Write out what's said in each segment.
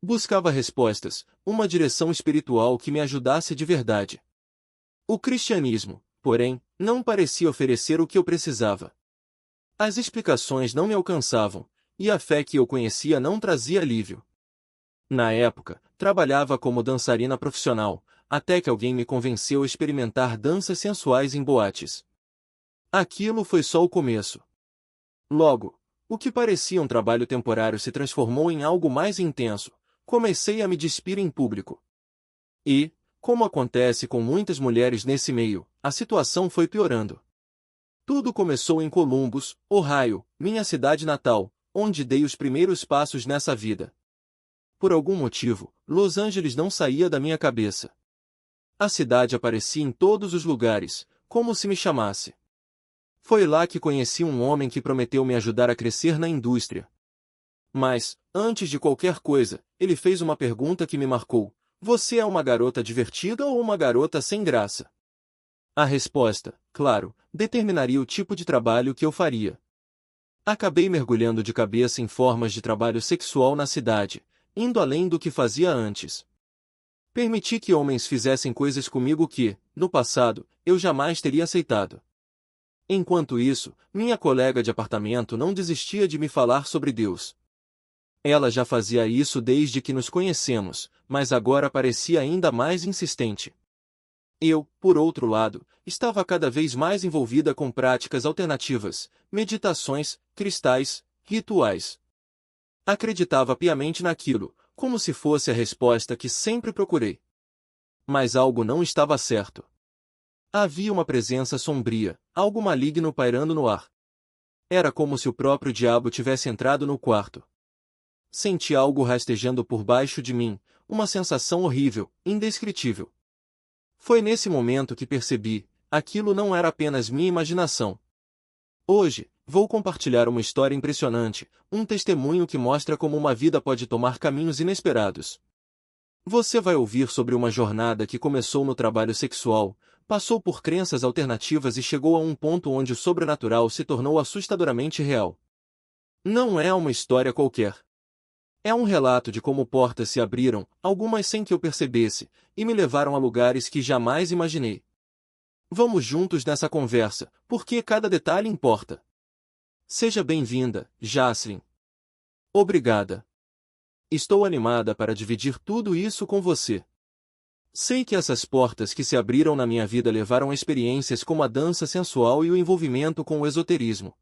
Buscava respostas, uma direção espiritual que me ajudasse de verdade. O cristianismo, porém, não parecia oferecer o que eu precisava. As explicações não me alcançavam, e a fé que eu conhecia não trazia alívio. Na época, trabalhava como dançarina profissional, até que alguém me convenceu a experimentar danças sensuais em boates. Aquilo foi só o começo. Logo, o que parecia um trabalho temporário se transformou em algo mais intenso. Comecei a me despir em público. E, como acontece com muitas mulheres nesse meio, a situação foi piorando. Tudo começou em Columbus, Ohio, minha cidade natal, onde dei os primeiros passos nessa vida. Por algum motivo, Los Angeles não saía da minha cabeça. A cidade aparecia em todos os lugares, como se me chamasse. Foi lá que conheci um homem que prometeu me ajudar a crescer na indústria. Mas, antes de qualquer coisa, ele fez uma pergunta que me marcou: você é uma garota divertida ou uma garota sem graça? A resposta, claro, determinaria o tipo de trabalho que eu faria. Acabei mergulhando de cabeça em formas de trabalho sexual na cidade, indo além do que fazia antes. Permiti que homens fizessem coisas comigo que, no passado, eu jamais teria aceitado. Enquanto isso, minha colega de apartamento não desistia de me falar sobre Deus. Ela já fazia isso desde que nos conhecemos, mas agora parecia ainda mais insistente. Eu, por outro lado, estava cada vez mais envolvida com práticas alternativas, meditações, cristais, rituais. Acreditava piamente naquilo, como se fosse a resposta que sempre procurei. Mas algo não estava certo. Havia uma presença sombria, algo maligno pairando no ar. Era como se o próprio diabo tivesse entrado no quarto. Senti algo rastejando por baixo de mim, uma sensação horrível, indescritível. Foi nesse momento que percebi, aquilo não era apenas minha imaginação. Hoje, vou compartilhar uma história impressionante, um testemunho que mostra como uma vida pode tomar caminhos inesperados. Você vai ouvir sobre uma jornada que começou no trabalho sexual, passou por crenças alternativas e chegou a um ponto onde o sobrenatural se tornou assustadoramente real. Não é uma história qualquer. É um relato de como portas se abriram, algumas sem que eu percebesse, e me levaram a lugares que jamais imaginei. Vamos juntos nessa conversa, porque cada detalhe importa. Seja bem-vinda, Jaslyn. Obrigada. Estou animada para dividir tudo isso com você. Sei que essas portas que se abriram na minha vida levaram a experiências como a dança sensual e o envolvimento com o esoterismo.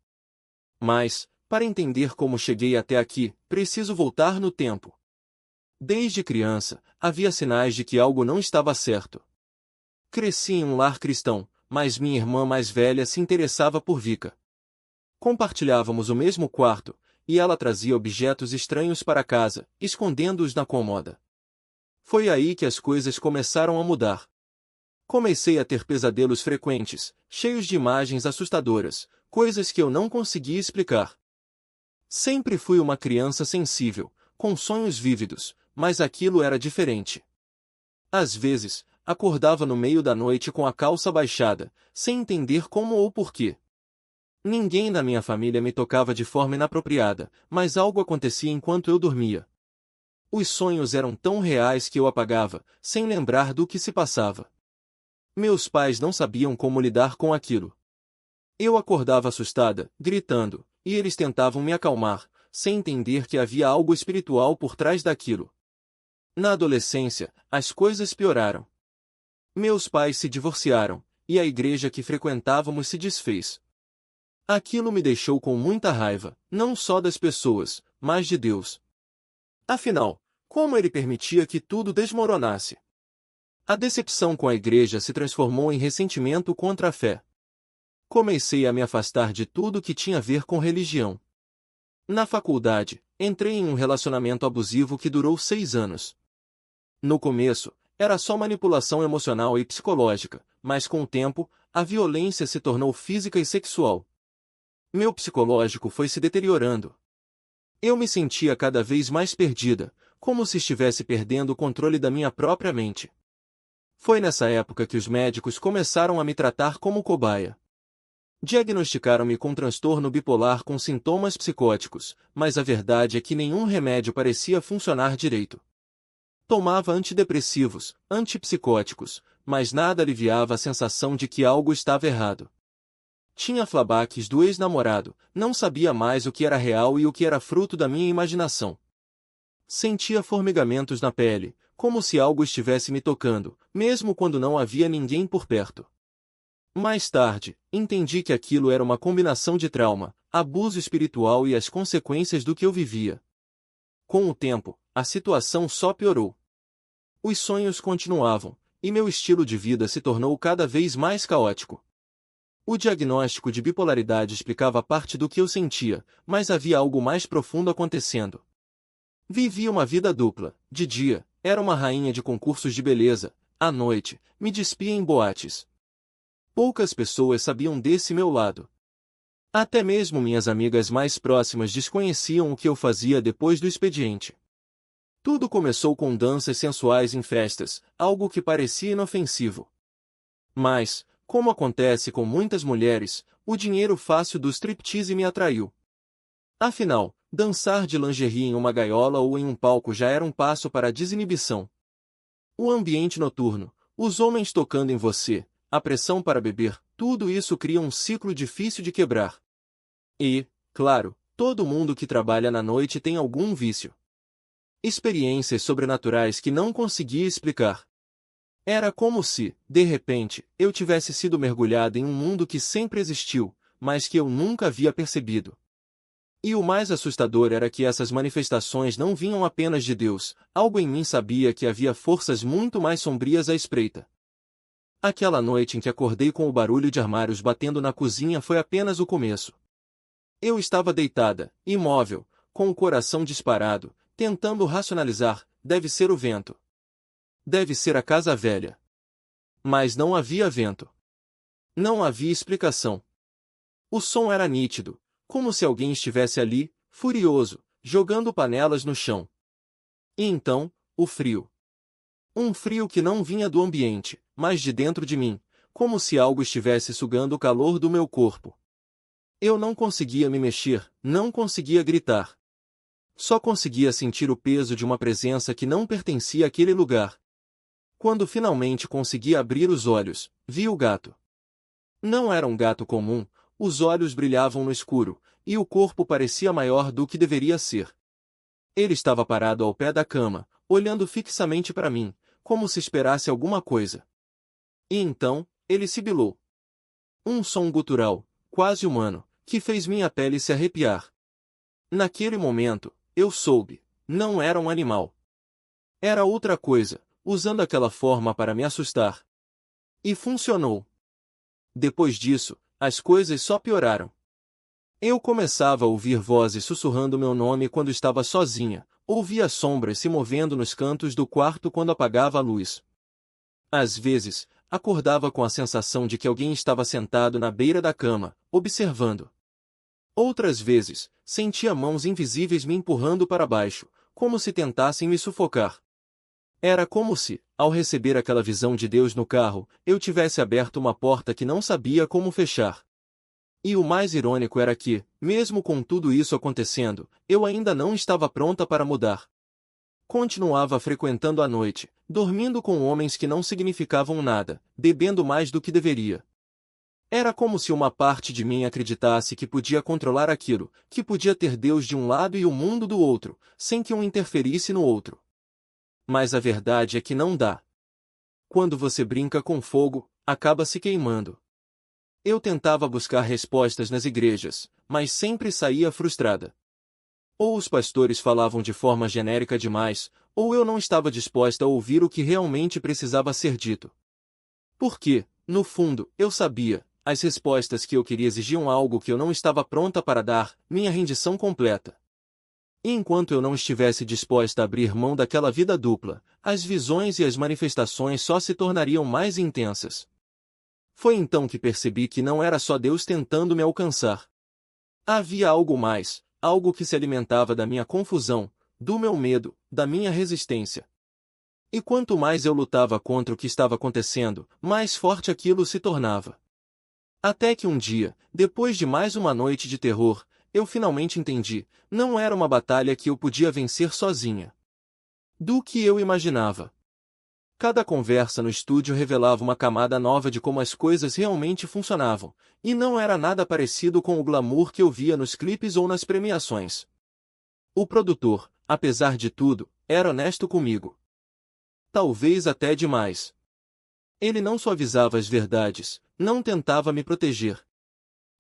Mas, para entender como cheguei até aqui, preciso voltar no tempo. Desde criança, havia sinais de que algo não estava certo. Cresci em um lar cristão, mas minha irmã mais velha se interessava por Wicca. Compartilhávamos o mesmo quarto, e ela trazia objetos estranhos para casa, escondendo-os na cômoda. Foi aí que as coisas começaram a mudar. Comecei a ter pesadelos frequentes, cheios de imagens assustadoras, coisas que eu não conseguia explicar. Sempre fui uma criança sensível, com sonhos vívidos, mas aquilo era diferente. Às vezes, acordava no meio da noite com a calça baixada, sem entender como ou porquê. Ninguém da minha família me tocava de forma inapropriada, mas algo acontecia enquanto eu dormia. Os sonhos eram tão reais que eu apagava, sem lembrar do que se passava. Meus pais não sabiam como lidar com aquilo. Eu acordava assustada, gritando, e eles tentavam me acalmar, sem entender que havia algo espiritual por trás daquilo. Na adolescência, as coisas pioraram. Meus pais se divorciaram, e a igreja que frequentávamos se desfez. Aquilo me deixou com muita raiva, não só das pessoas, mas de Deus. Afinal, como ele permitia que tudo desmoronasse? A decepção com a igreja se transformou em ressentimento contra a fé. Comecei a me afastar de tudo que tinha a ver com religião. Na faculdade, entrei em um relacionamento abusivo que durou 6 anos. No começo, era só manipulação emocional e psicológica, mas com o tempo, a violência se tornou física e sexual. Meu psicológico foi se deteriorando. Eu me sentia cada vez mais perdida, como se estivesse perdendo o controle da minha própria mente. Foi nessa época que os médicos começaram a me tratar como cobaia. Diagnosticaram-me com transtorno bipolar com sintomas psicóticos, mas a verdade é que nenhum remédio parecia funcionar direito. Tomava antidepressivos, antipsicóticos, mas nada aliviava a sensação de que algo estava errado. Tinha flashbacks do ex-namorado, não sabia mais o que era real e o que era fruto da minha imaginação. Sentia formigamentos na pele, como se algo estivesse me tocando, mesmo quando não havia ninguém por perto. Mais tarde, entendi que aquilo era uma combinação de trauma, abuso espiritual e as consequências do que eu vivia. Com o tempo, a situação só piorou. Os sonhos continuavam, e meu estilo de vida se tornou cada vez mais caótico. O diagnóstico de bipolaridade explicava parte do que eu sentia, mas havia algo mais profundo acontecendo. Vivia uma vida dupla. De dia, era uma rainha de concursos de beleza. À noite, me despia em boates. Poucas pessoas sabiam desse meu lado. Até mesmo minhas amigas mais próximas desconheciam o que eu fazia depois do expediente. Tudo começou com danças sensuais em festas, algo que parecia inofensivo. Mas, como acontece com muitas mulheres, o dinheiro fácil do striptease me atraiu. Afinal, dançar de lingerie em uma gaiola ou em um palco já era um passo para a desinibição. O ambiente noturno, os homens tocando em você, a pressão para beber, tudo isso cria um ciclo difícil de quebrar. E, claro, todo mundo que trabalha na noite tem algum vício. Experiências sobrenaturais que não conseguia explicar. Era como se, de repente, eu tivesse sido mergulhado em um mundo que sempre existiu, mas que eu nunca havia percebido. E o mais assustador era que essas manifestações não vinham apenas de Deus, algo em mim sabia que havia forças muito mais sombrias à espreita. Aquela noite em que acordei com o barulho de armários batendo na cozinha foi apenas o começo. Eu estava deitada, imóvel, com o coração disparado, tentando racionalizar, deve ser o vento. Deve ser a casa velha. Mas não havia vento. Não havia explicação. O som era nítido, como se alguém estivesse ali, furioso, jogando panelas no chão. E então, o frio. Um frio que não vinha do ambiente, mas de dentro de mim, como se algo estivesse sugando o calor do meu corpo. Eu não conseguia me mexer, não conseguia gritar. Só conseguia sentir o peso de uma presença que não pertencia àquele lugar. Quando finalmente consegui abrir os olhos, vi o gato. Não era um gato comum, os olhos brilhavam no escuro, e o corpo parecia maior do que deveria ser. Ele estava parado ao pé da cama, olhando fixamente para mim, como se esperasse alguma coisa. E então, ele sibilou. Um som gutural, quase humano, que fez minha pele se arrepiar. Naquele momento, eu soube, não era um animal. Era outra coisa, usando aquela forma para me assustar. E funcionou. Depois disso, as coisas só pioraram. Eu começava a ouvir vozes sussurrando meu nome quando estava sozinha, ouvia sombras se movendo nos cantos do quarto quando apagava a luz. Às vezes, acordava com a sensação de que alguém estava sentado na beira da cama, observando. Outras vezes, sentia mãos invisíveis me empurrando para baixo, como se tentassem me sufocar. Era como se, ao receber aquela visão de Deus no carro, eu tivesse aberto uma porta que não sabia como fechar. E o mais irônico era que, mesmo com tudo isso acontecendo, eu ainda não estava pronta para mudar. Continuava frequentando à noite, dormindo com homens que não significavam nada, bebendo mais do que deveria. Era como se uma parte de mim acreditasse que podia controlar aquilo, que podia ter Deus de um lado e o mundo do outro, sem que um interferisse no outro. Mas a verdade é que não dá. Quando você brinca com fogo, acaba se queimando. Eu tentava buscar respostas nas igrejas, mas sempre saía frustrada. Ou os pastores falavam de forma genérica demais, ou eu não estava disposta a ouvir o que realmente precisava ser dito. Porque, no fundo, eu sabia, as respostas que eu queria exigiam algo que eu não estava pronta para dar, minha rendição completa. E enquanto eu não estivesse disposta a abrir mão daquela vida dupla, as visões e as manifestações só se tornariam mais intensas. Foi então que percebi que não era só Deus tentando me alcançar. Havia algo mais, algo que se alimentava da minha confusão, do meu medo, da minha resistência. E quanto mais eu lutava contra o que estava acontecendo, mais forte aquilo se tornava. Até que um dia, depois de mais uma noite de terror, eu finalmente entendi, não era uma batalha que eu podia vencer sozinha. Do que eu imaginava. Cada conversa no estúdio revelava uma camada nova de como as coisas realmente funcionavam, e não era nada parecido com o glamour que eu via nos clipes ou nas premiações. O produtor, apesar de tudo, era honesto comigo. Talvez até demais. Ele não suavizava as verdades, não tentava me proteger.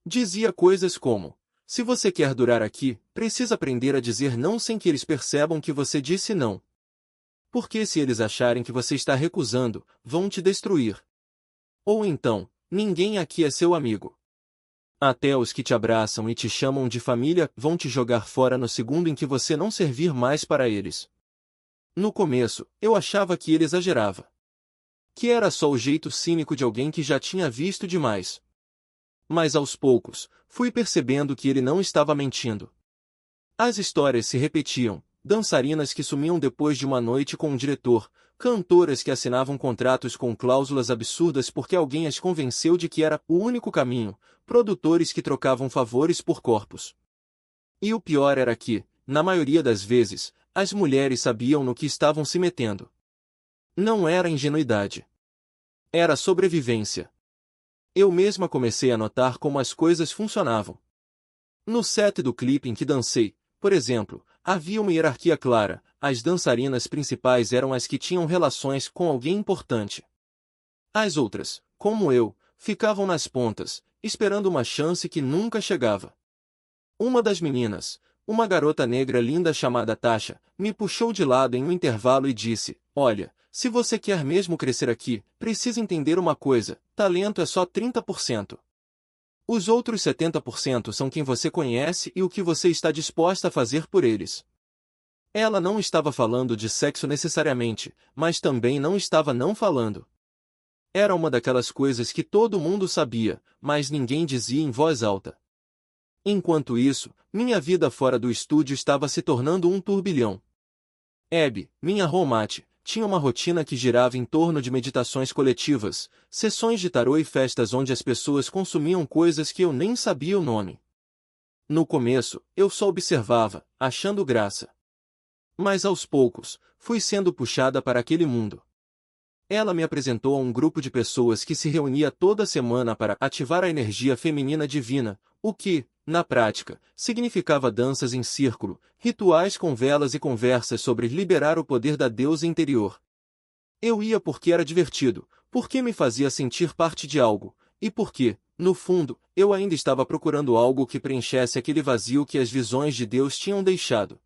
Dizia coisas como: se você quer durar aqui, precisa aprender a dizer não sem que eles percebam que você disse não. Porque se eles acharem que você está recusando, vão te destruir. Ou então, ninguém aqui é seu amigo. Até os que te abraçam e te chamam de família vão te jogar fora no segundo em que você não servir mais para eles. No começo, eu achava que ele exagerava. Que era só o jeito cínico de alguém que já tinha visto demais. Mas aos poucos, fui percebendo que ele não estava mentindo. As histórias se repetiam, dançarinas que sumiam depois de uma noite com um diretor, cantoras que assinavam contratos com cláusulas absurdas porque alguém as convenceu de que era o único caminho, produtores que trocavam favores por corpos. E o pior era que, na maioria das vezes, as mulheres sabiam no que estavam se metendo. Não era ingenuidade. Era sobrevivência. Eu mesma comecei a notar como as coisas funcionavam. No set do clipe em que dancei, por exemplo, havia uma hierarquia clara, as dançarinas principais eram as que tinham relações com alguém importante. As outras, como eu, ficavam nas pontas, esperando uma chance que nunca chegava. Uma das meninas, uma garota negra linda chamada Tasha, me puxou de lado em um intervalo e disse: olha, se você quer mesmo crescer aqui, precisa entender uma coisa, talento é só 30%. Os outros 70% são quem você conhece e o que você está disposta a fazer por eles. Ela não estava falando de sexo necessariamente, mas também não estava não falando. Era uma daquelas coisas que todo mundo sabia, mas ninguém dizia em voz alta. Enquanto isso, minha vida fora do estúdio estava se tornando um turbilhão. Abby, minha roommate, tinha uma rotina que girava em torno de meditações coletivas, sessões de tarô e festas onde as pessoas consumiam coisas que eu nem sabia o nome. No começo, eu só observava, achando graça. Mas aos poucos, fui sendo puxada para aquele mundo. Ela me apresentou a um grupo de pessoas que se reunia toda semana para ativar a energia feminina divina, o que, na prática, significava danças em círculo, rituais com velas e conversas sobre liberar o poder da deusa interior. Eu ia porque era divertido, porque me fazia sentir parte de algo, e porque, no fundo, eu ainda estava procurando algo que preenchesse aquele vazio que as visões de Deus tinham deixado.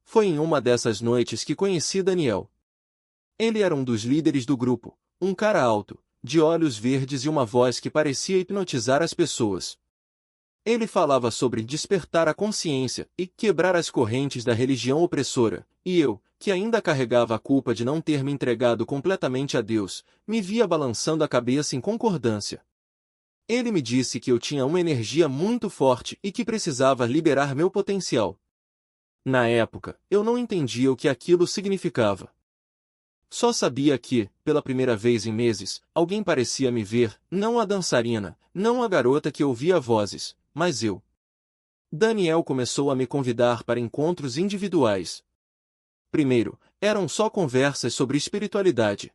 Foi em uma dessas noites que conheci Daniel. Ele era um dos líderes do grupo, um cara alto, de olhos verdes e uma voz que parecia hipnotizar as pessoas. Ele falava sobre despertar a consciência e quebrar as correntes da religião opressora, e eu, que ainda carregava a culpa de não ter me entregado completamente a Deus, me via balançando a cabeça em concordância. Ele me disse que eu tinha uma energia muito forte e que precisava liberar meu potencial. Na época, eu não entendia o que aquilo significava. Só sabia que, pela primeira vez em meses, alguém parecia me ver, não a dançarina, não a garota que ouvia vozes, mas eu. Daniel começou a me convidar para encontros individuais. Primeiro, eram só conversas sobre espiritualidade.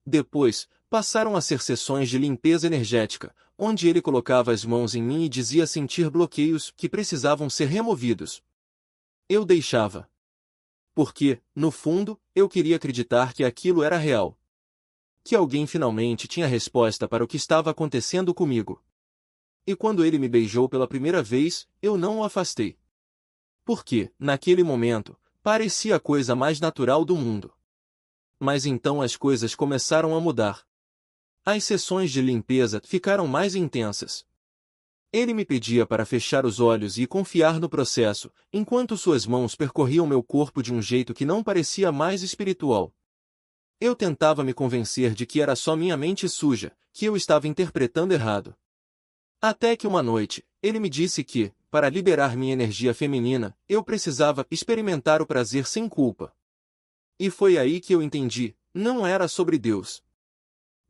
Depois, passaram a ser sessões de limpeza energética, onde ele colocava as mãos em mim e dizia sentir bloqueios que precisavam ser removidos. Eu deixava. Porque, no fundo, eu queria acreditar que aquilo era real. Que alguém finalmente tinha resposta para o que estava acontecendo comigo. E quando ele me beijou pela primeira vez, eu não o afastei. Porque, naquele momento, parecia a coisa mais natural do mundo. Mas então as coisas começaram a mudar. As sessões de limpeza ficaram mais intensas. Ele me pedia para fechar os olhos e confiar no processo, enquanto suas mãos percorriam meu corpo de um jeito que não parecia mais espiritual. Eu tentava me convencer de que era só minha mente suja, que eu estava interpretando errado. Até que uma noite, ele me disse que, para liberar minha energia feminina, eu precisava experimentar o prazer sem culpa. E foi aí que eu entendi, não era sobre Deus.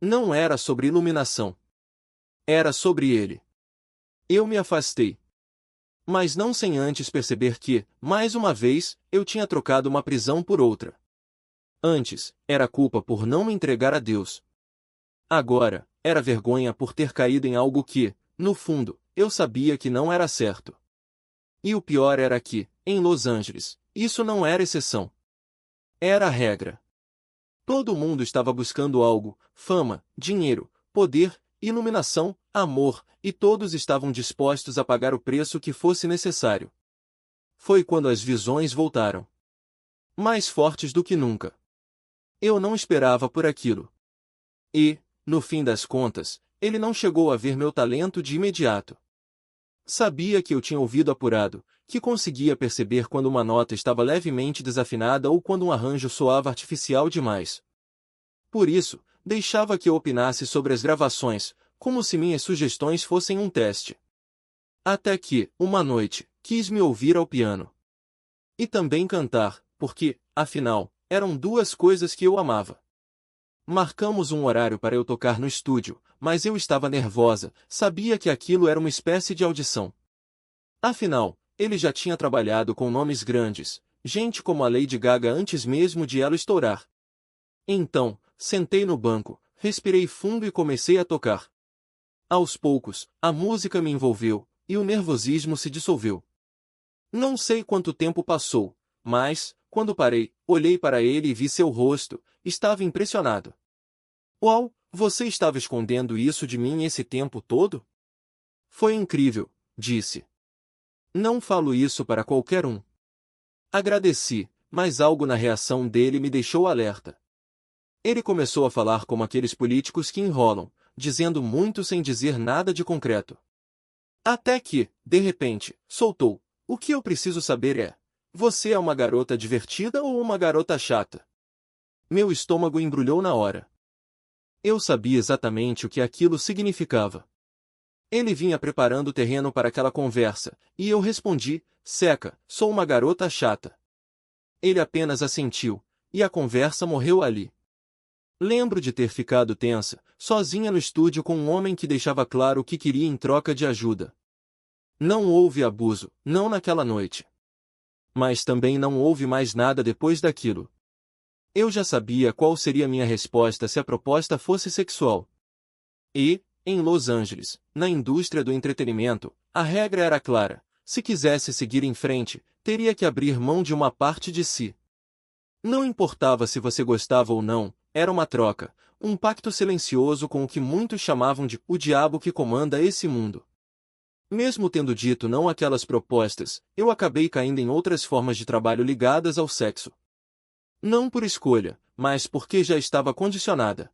Não era sobre iluminação. Era sobre ele. Eu me afastei. Mas não sem antes perceber que, mais uma vez, eu tinha trocado uma prisão por outra. Antes, era culpa por não me entregar a Deus. Agora, era vergonha por ter caído em algo que, no fundo, eu sabia que não era certo. E o pior era que, em Los Angeles, isso não era exceção. Era a regra. Todo mundo estava buscando algo: fama, dinheiro, poder, iluminação, amor, e todos estavam dispostos a pagar o preço que fosse necessário. Foi quando as visões voltaram. Mais fortes do que nunca. Eu não esperava por aquilo. E, no fim das contas, ele não chegou a ver meu talento de imediato. Sabia que eu tinha ouvido apurado, que conseguia perceber quando uma nota estava levemente desafinada ou quando um arranjo soava artificial demais. Por isso, deixava que eu opinasse sobre as gravações, como se minhas sugestões fossem um teste. Até que, uma noite, quis me ouvir ao piano. E também cantar, porque, afinal, eram duas coisas que eu amava. Marcamos um horário para eu tocar no estúdio, mas eu estava nervosa, sabia que aquilo era uma espécie de audição. Afinal, ele já tinha trabalhado com nomes grandes, gente como a Lady Gaga antes mesmo de ela estourar. Então, sentei no banco, respirei fundo e comecei a tocar. Aos poucos, a música me envolveu, e o nervosismo se dissolveu. Não sei quanto tempo passou, mas, quando parei, olhei para ele e vi seu rosto, estava impressionado. Uau, você estava escondendo isso de mim esse tempo todo? Foi incrível, disse. Não falo isso para qualquer um. Agradeci, mas algo na reação dele me deixou alerta. Ele começou a falar como aqueles políticos que enrolam, dizendo muito sem dizer nada de concreto. Até que, de repente, soltou: o que eu preciso saber é: você é uma garota divertida ou uma garota chata? Meu estômago embrulhou na hora. Eu sabia exatamente o que aquilo significava. Ele vinha preparando o terreno para aquela conversa, e eu respondi: seca, sou uma garota chata. Ele apenas assentiu, e a conversa morreu ali. Lembro de ter ficado tensa, sozinha no estúdio com um homem que deixava claro o que queria em troca de ajuda. Não houve abuso, não naquela noite. Mas também não houve mais nada depois daquilo. Eu já sabia qual seria minha resposta se a proposta fosse sexual. E, em Los Angeles, na indústria do entretenimento, a regra era clara: se quisesse seguir em frente, teria que abrir mão de uma parte de si. Não importava se você gostava ou não, era uma troca, um pacto silencioso com o que muitos chamavam de o diabo que comanda esse mundo. Mesmo tendo dito não àquelas propostas, eu acabei caindo em outras formas de trabalho ligadas ao sexo. Não por escolha, mas porque já estava condicionada.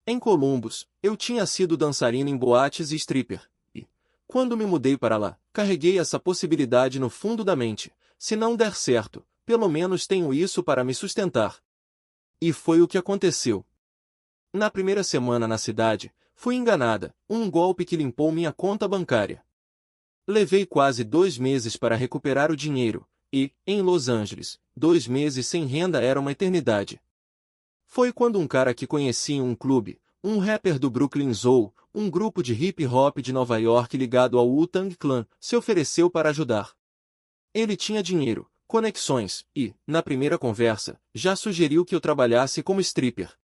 Em Columbus, eu tinha sido dançarina em boates e stripper, e, quando me mudei para lá, carreguei essa possibilidade no fundo da mente: se não der certo, pelo menos tenho isso para me sustentar. E foi o que aconteceu. Na primeira semana na cidade, fui enganada, um golpe que limpou minha conta bancária. Levei quase 2 meses para recuperar o dinheiro, e, em Los Angeles, 2 meses sem renda era uma eternidade. Foi quando um cara que conheci em um clube, um rapper do Brooklyn Zoo, um grupo de hip-hop de Nova York ligado ao Wu-Tang Clan, se ofereceu para ajudar. Ele tinha dinheiro, conexões, e, na primeira conversa, já sugeriu que eu trabalhasse como stripper.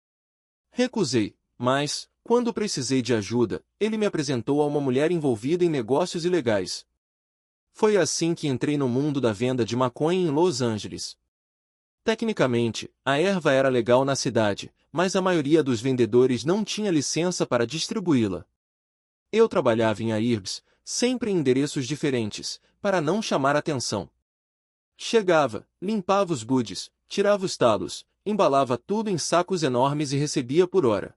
Recusei, mas, quando precisei de ajuda, ele me apresentou a uma mulher envolvida em negócios ilegais. Foi assim que entrei no mundo da venda de maconha em Los Angeles. Tecnicamente, a erva era legal na cidade, mas a maioria dos vendedores não tinha licença para distribuí-la. Eu trabalhava em AIRBs, sempre em endereços diferentes, para não chamar atenção. Chegava, limpava os budes, tirava os talos, embalava tudo em sacos enormes e recebia por hora.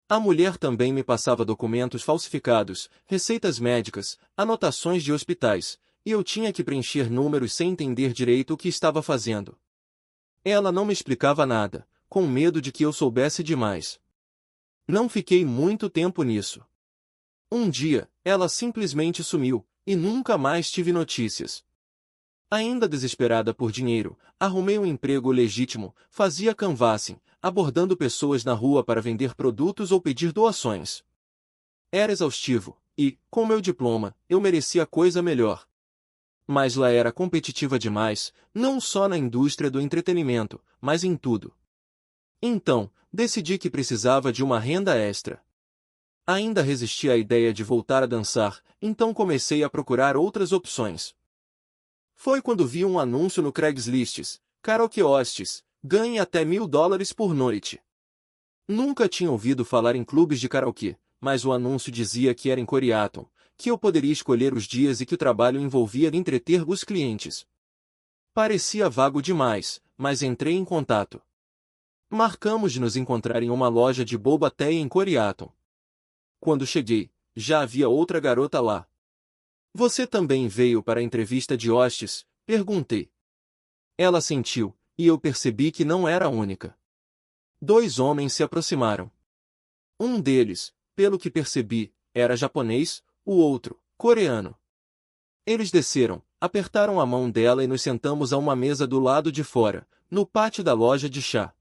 A mulher também me passava documentos falsificados, receitas médicas, anotações de hospitais, e eu tinha que preencher números sem entender direito o que estava fazendo. Ela não me explicava nada, com medo de que eu soubesse demais. Não fiquei muito tempo nisso. Um dia, ela simplesmente sumiu, e nunca mais tive notícias. Ainda desesperada por dinheiro, arrumei um emprego legítimo, fazia canvassing, abordando pessoas na rua para vender produtos ou pedir doações. Era exaustivo, e, com meu diploma, eu merecia coisa melhor. Mas lá era competitiva demais, não só na indústria do entretenimento, mas em tudo. Então, decidi que precisava de uma renda extra. Ainda resisti à ideia de voltar a dançar, então comecei a procurar outras opções. Foi quando vi um anúncio no Craigslist: Karaoke Hostes, ganhe até $1.000 por noite. Nunca tinha ouvido falar em clubes de karaokê, mas o anúncio dizia que era em Coriaton, que eu poderia escolher os dias e que o trabalho envolvia entreter os clientes. Parecia vago demais, mas entrei em contato. Marcamos de nos encontrar em uma loja de bobateia em Coriaton. Quando cheguei, já havia outra garota lá. Você também veio para a entrevista de hostes? Perguntei. Ela assentiu, e eu percebi que não era a única. 2 homens se aproximaram. Um deles, pelo que percebi, era japonês, o outro, coreano. Eles desceram, apertaram a mão dela e nos sentamos a uma mesa do lado de fora, no pátio da loja de chá.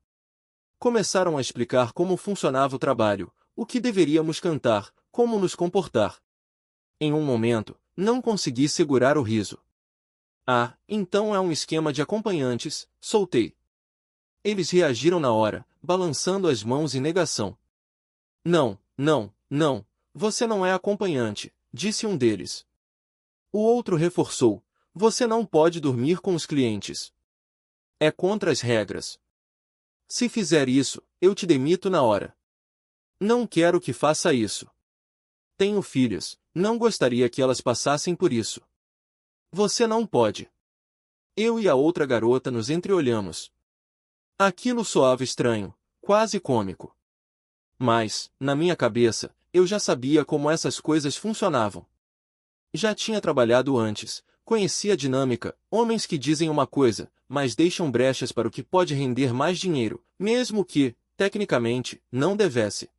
Começaram a explicar como funcionava o trabalho, o que deveríamos cantar, como nos comportar. Em um momento, não consegui segurar o riso. Ah, então é um esquema de acompanhantes, soltei. Eles reagiram na hora, balançando as mãos em negação. Não, não, não, você não é acompanhante, disse um deles. O outro reforçou: você não pode dormir com os clientes. É contra as regras. Se fizer isso, eu te demito na hora. Não quero que faça isso. Tenho filhas, não gostaria que elas passassem por isso. Você não pode. Eu e a outra garota nos entreolhamos. Aquilo soava estranho, quase cômico. Mas, na minha cabeça, eu já sabia como essas coisas funcionavam. Já tinha trabalhado antes, conhecia a dinâmica: homens que dizem uma coisa, mas deixam brechas para o que pode render mais dinheiro, mesmo que, tecnicamente, não devesse.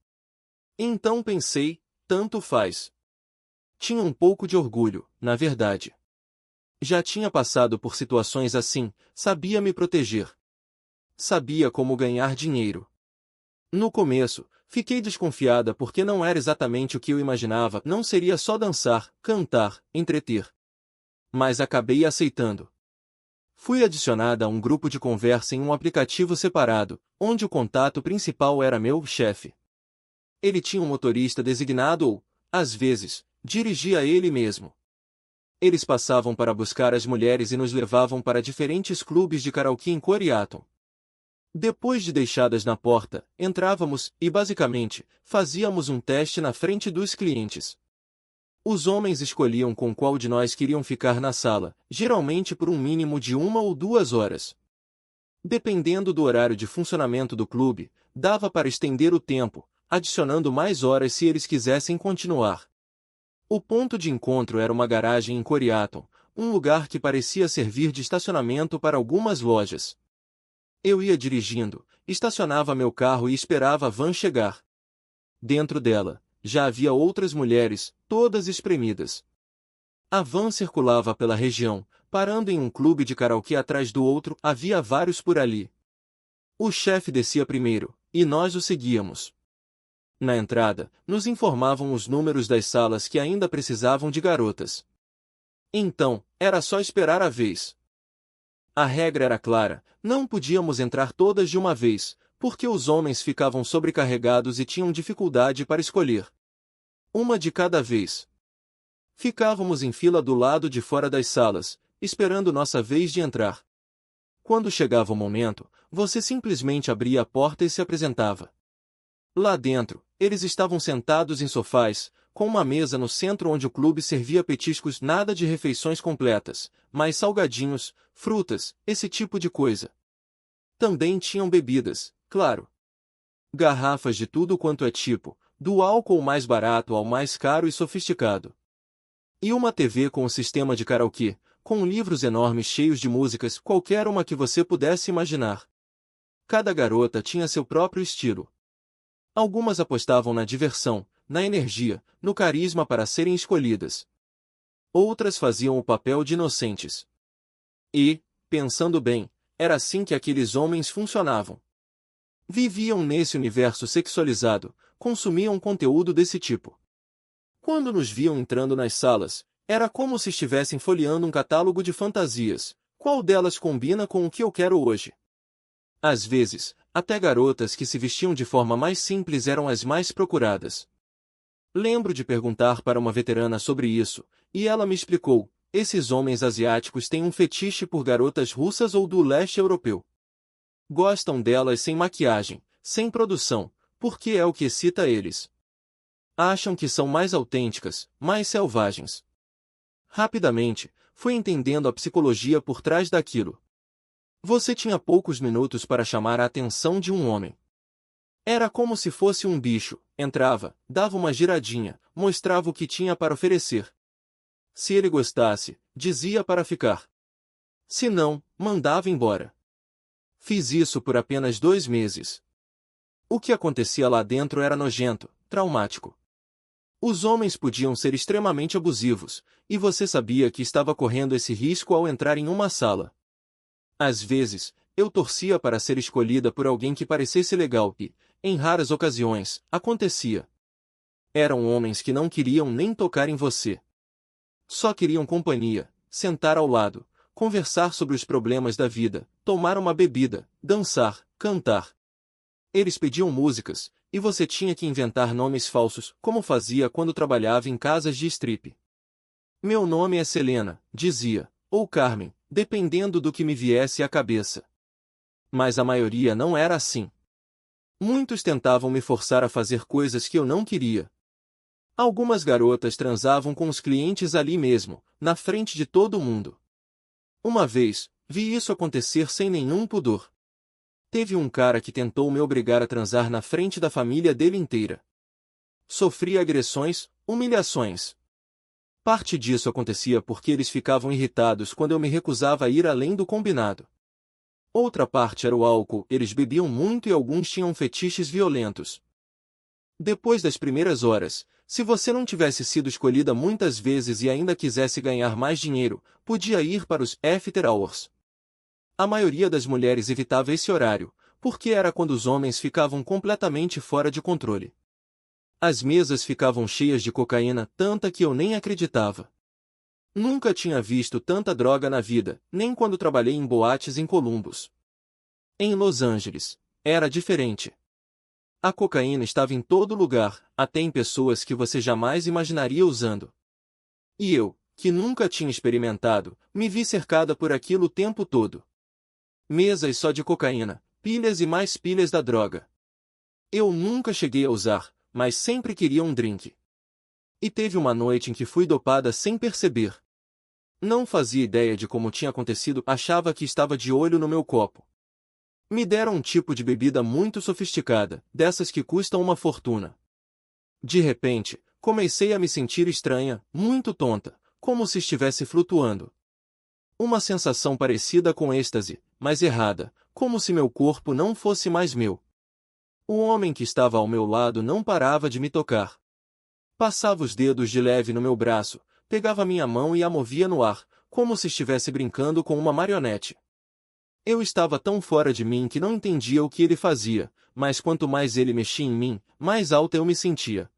Então pensei, tanto faz. Tinha um pouco de orgulho, na verdade. Já tinha passado por situações assim, sabia me proteger. Sabia como ganhar dinheiro. No começo, fiquei desconfiada porque não era exatamente o que eu imaginava, não seria só dançar, cantar, entreter. Mas acabei aceitando. Fui adicionada a um grupo de conversa em um aplicativo separado, onde o contato principal era meu chefe. Ele tinha um motorista designado ou, às vezes, dirigia ele mesmo. Eles passavam para buscar as mulheres e nos levavam para diferentes clubes de karaokê em Coriaton. Depois de deixadas na porta, entrávamos e, basicamente, fazíamos um teste na frente dos clientes. Os homens escolhiam com qual de nós queriam ficar na sala, geralmente por um mínimo de 1 ou 2 horas. Dependendo do horário de funcionamento do clube, dava para estender o tempo, adicionando mais horas se eles quisessem continuar. O ponto de encontro era uma garagem em Coriaton, um lugar que parecia servir de estacionamento para algumas lojas. Eu ia dirigindo, estacionava meu carro e esperava a van chegar. Dentro dela, já havia outras mulheres, todas espremidas. A van circulava pela região, parando em um clube de karaokê atrás do outro, havia vários por ali. O chefe descia primeiro, e nós o seguíamos. Na entrada, nos informavam os números das salas que ainda precisavam de garotas. Então, era só esperar a vez. A regra era clara: não podíamos entrar todas de uma vez, porque os homens ficavam sobrecarregados e tinham dificuldade para escolher. Uma de cada vez. Ficávamos em fila do lado de fora das salas, esperando nossa vez de entrar. Quando chegava o momento, você simplesmente abria a porta e se apresentava. Lá dentro, eles estavam sentados em sofás, com uma mesa no centro onde o clube servia petiscos, nada de refeições completas, mas salgadinhos, frutas, esse tipo de coisa. Também tinham bebidas, claro. Garrafas de tudo quanto é tipo, do álcool mais barato ao mais caro e sofisticado. E uma TV com o sistema de karaokê, com livros enormes cheios de músicas, qualquer uma que você pudesse imaginar. Cada garota tinha seu próprio estilo. Algumas apostavam na diversão, na energia, no carisma para serem escolhidas. Outras faziam o papel de inocentes. E, pensando bem, era assim que aqueles homens funcionavam. Viviam nesse universo sexualizado, consumiam conteúdo desse tipo. Quando nos viam entrando nas salas, era como se estivessem folheando um catálogo de fantasias. Qual delas combina com o que eu quero hoje? Às vezes, até garotas que se vestiam de forma mais simples eram as mais procuradas. Lembro de perguntar para uma veterana sobre isso, e ela me explicou: esses homens asiáticos têm um fetiche por garotas russas ou do leste europeu. Gostam delas sem maquiagem, sem produção, porque é o que excita eles. Acham que são mais autênticas, mais selvagens. Rapidamente, fui entendendo a psicologia por trás daquilo. Você tinha poucos minutos para chamar a atenção de um homem. Era como se fosse um bicho, entrava, dava uma giradinha, mostrava o que tinha para oferecer. Se ele gostasse, dizia para ficar. Se não, mandava embora. Fiz isso por apenas 2 meses. O que acontecia lá dentro era nojento, traumático. Os homens podiam ser extremamente abusivos, e você sabia que estava correndo esse risco ao entrar em uma sala. Às vezes, eu torcia para ser escolhida por alguém que parecesse legal e, em raras ocasiões, acontecia. Eram homens que não queriam nem tocar em você. Só queriam companhia, sentar ao lado, conversar sobre os problemas da vida, tomar uma bebida, dançar, cantar. Eles pediam músicas, e você tinha que inventar nomes falsos, como fazia quando trabalhava em casas de strip. Meu nome é Selena, dizia, ou Carmen, dependendo do que me viesse à cabeça. Mas a maioria não era assim. Muitos tentavam me forçar a fazer coisas que eu não queria. Algumas garotas transavam com os clientes ali mesmo, na frente de todo mundo. Uma vez, vi isso acontecer sem nenhum pudor. Teve um cara que tentou me obrigar a transar na frente da família dele inteira. Sofri agressões, humilhações. Parte disso acontecia porque eles ficavam irritados quando eu me recusava a ir além do combinado. Outra parte era o álcool, eles bebiam muito e alguns tinham fetiches violentos. Depois das primeiras horas, se você não tivesse sido escolhida muitas vezes e ainda quisesse ganhar mais dinheiro, podia ir para os after hours. A maioria das mulheres evitava esse horário, porque era quando os homens ficavam completamente fora de controle. As mesas ficavam cheias de cocaína, tanta que eu nem acreditava. Nunca tinha visto tanta droga na vida, nem quando trabalhei em boates em Columbus. Em Los Angeles, era diferente. A cocaína estava em todo lugar, até em pessoas que você jamais imaginaria usando. E eu, que nunca tinha experimentado, me vi cercada por aquilo o tempo todo. Mesas só de cocaína, pilhas e mais pilhas da droga. Eu nunca cheguei a usar, mas sempre queria um drink. E teve uma noite em que fui dopada sem perceber. Não fazia ideia de como tinha acontecido, achava que estava de olho no meu copo. Me deram um tipo de bebida muito sofisticada, dessas que custam uma fortuna. De repente, comecei a me sentir estranha, muito tonta, como se estivesse flutuando. Uma sensação parecida com êxtase, mas errada, como se meu corpo não fosse mais meu. O homem que estava ao meu lado não parava de me tocar. Passava os dedos de leve no meu braço, pegava minha mão e a movia no ar, como se estivesse brincando com uma marionete. Eu estava tão fora de mim que não entendia o que ele fazia, mas quanto mais ele mexia em mim, mais alta eu me sentia.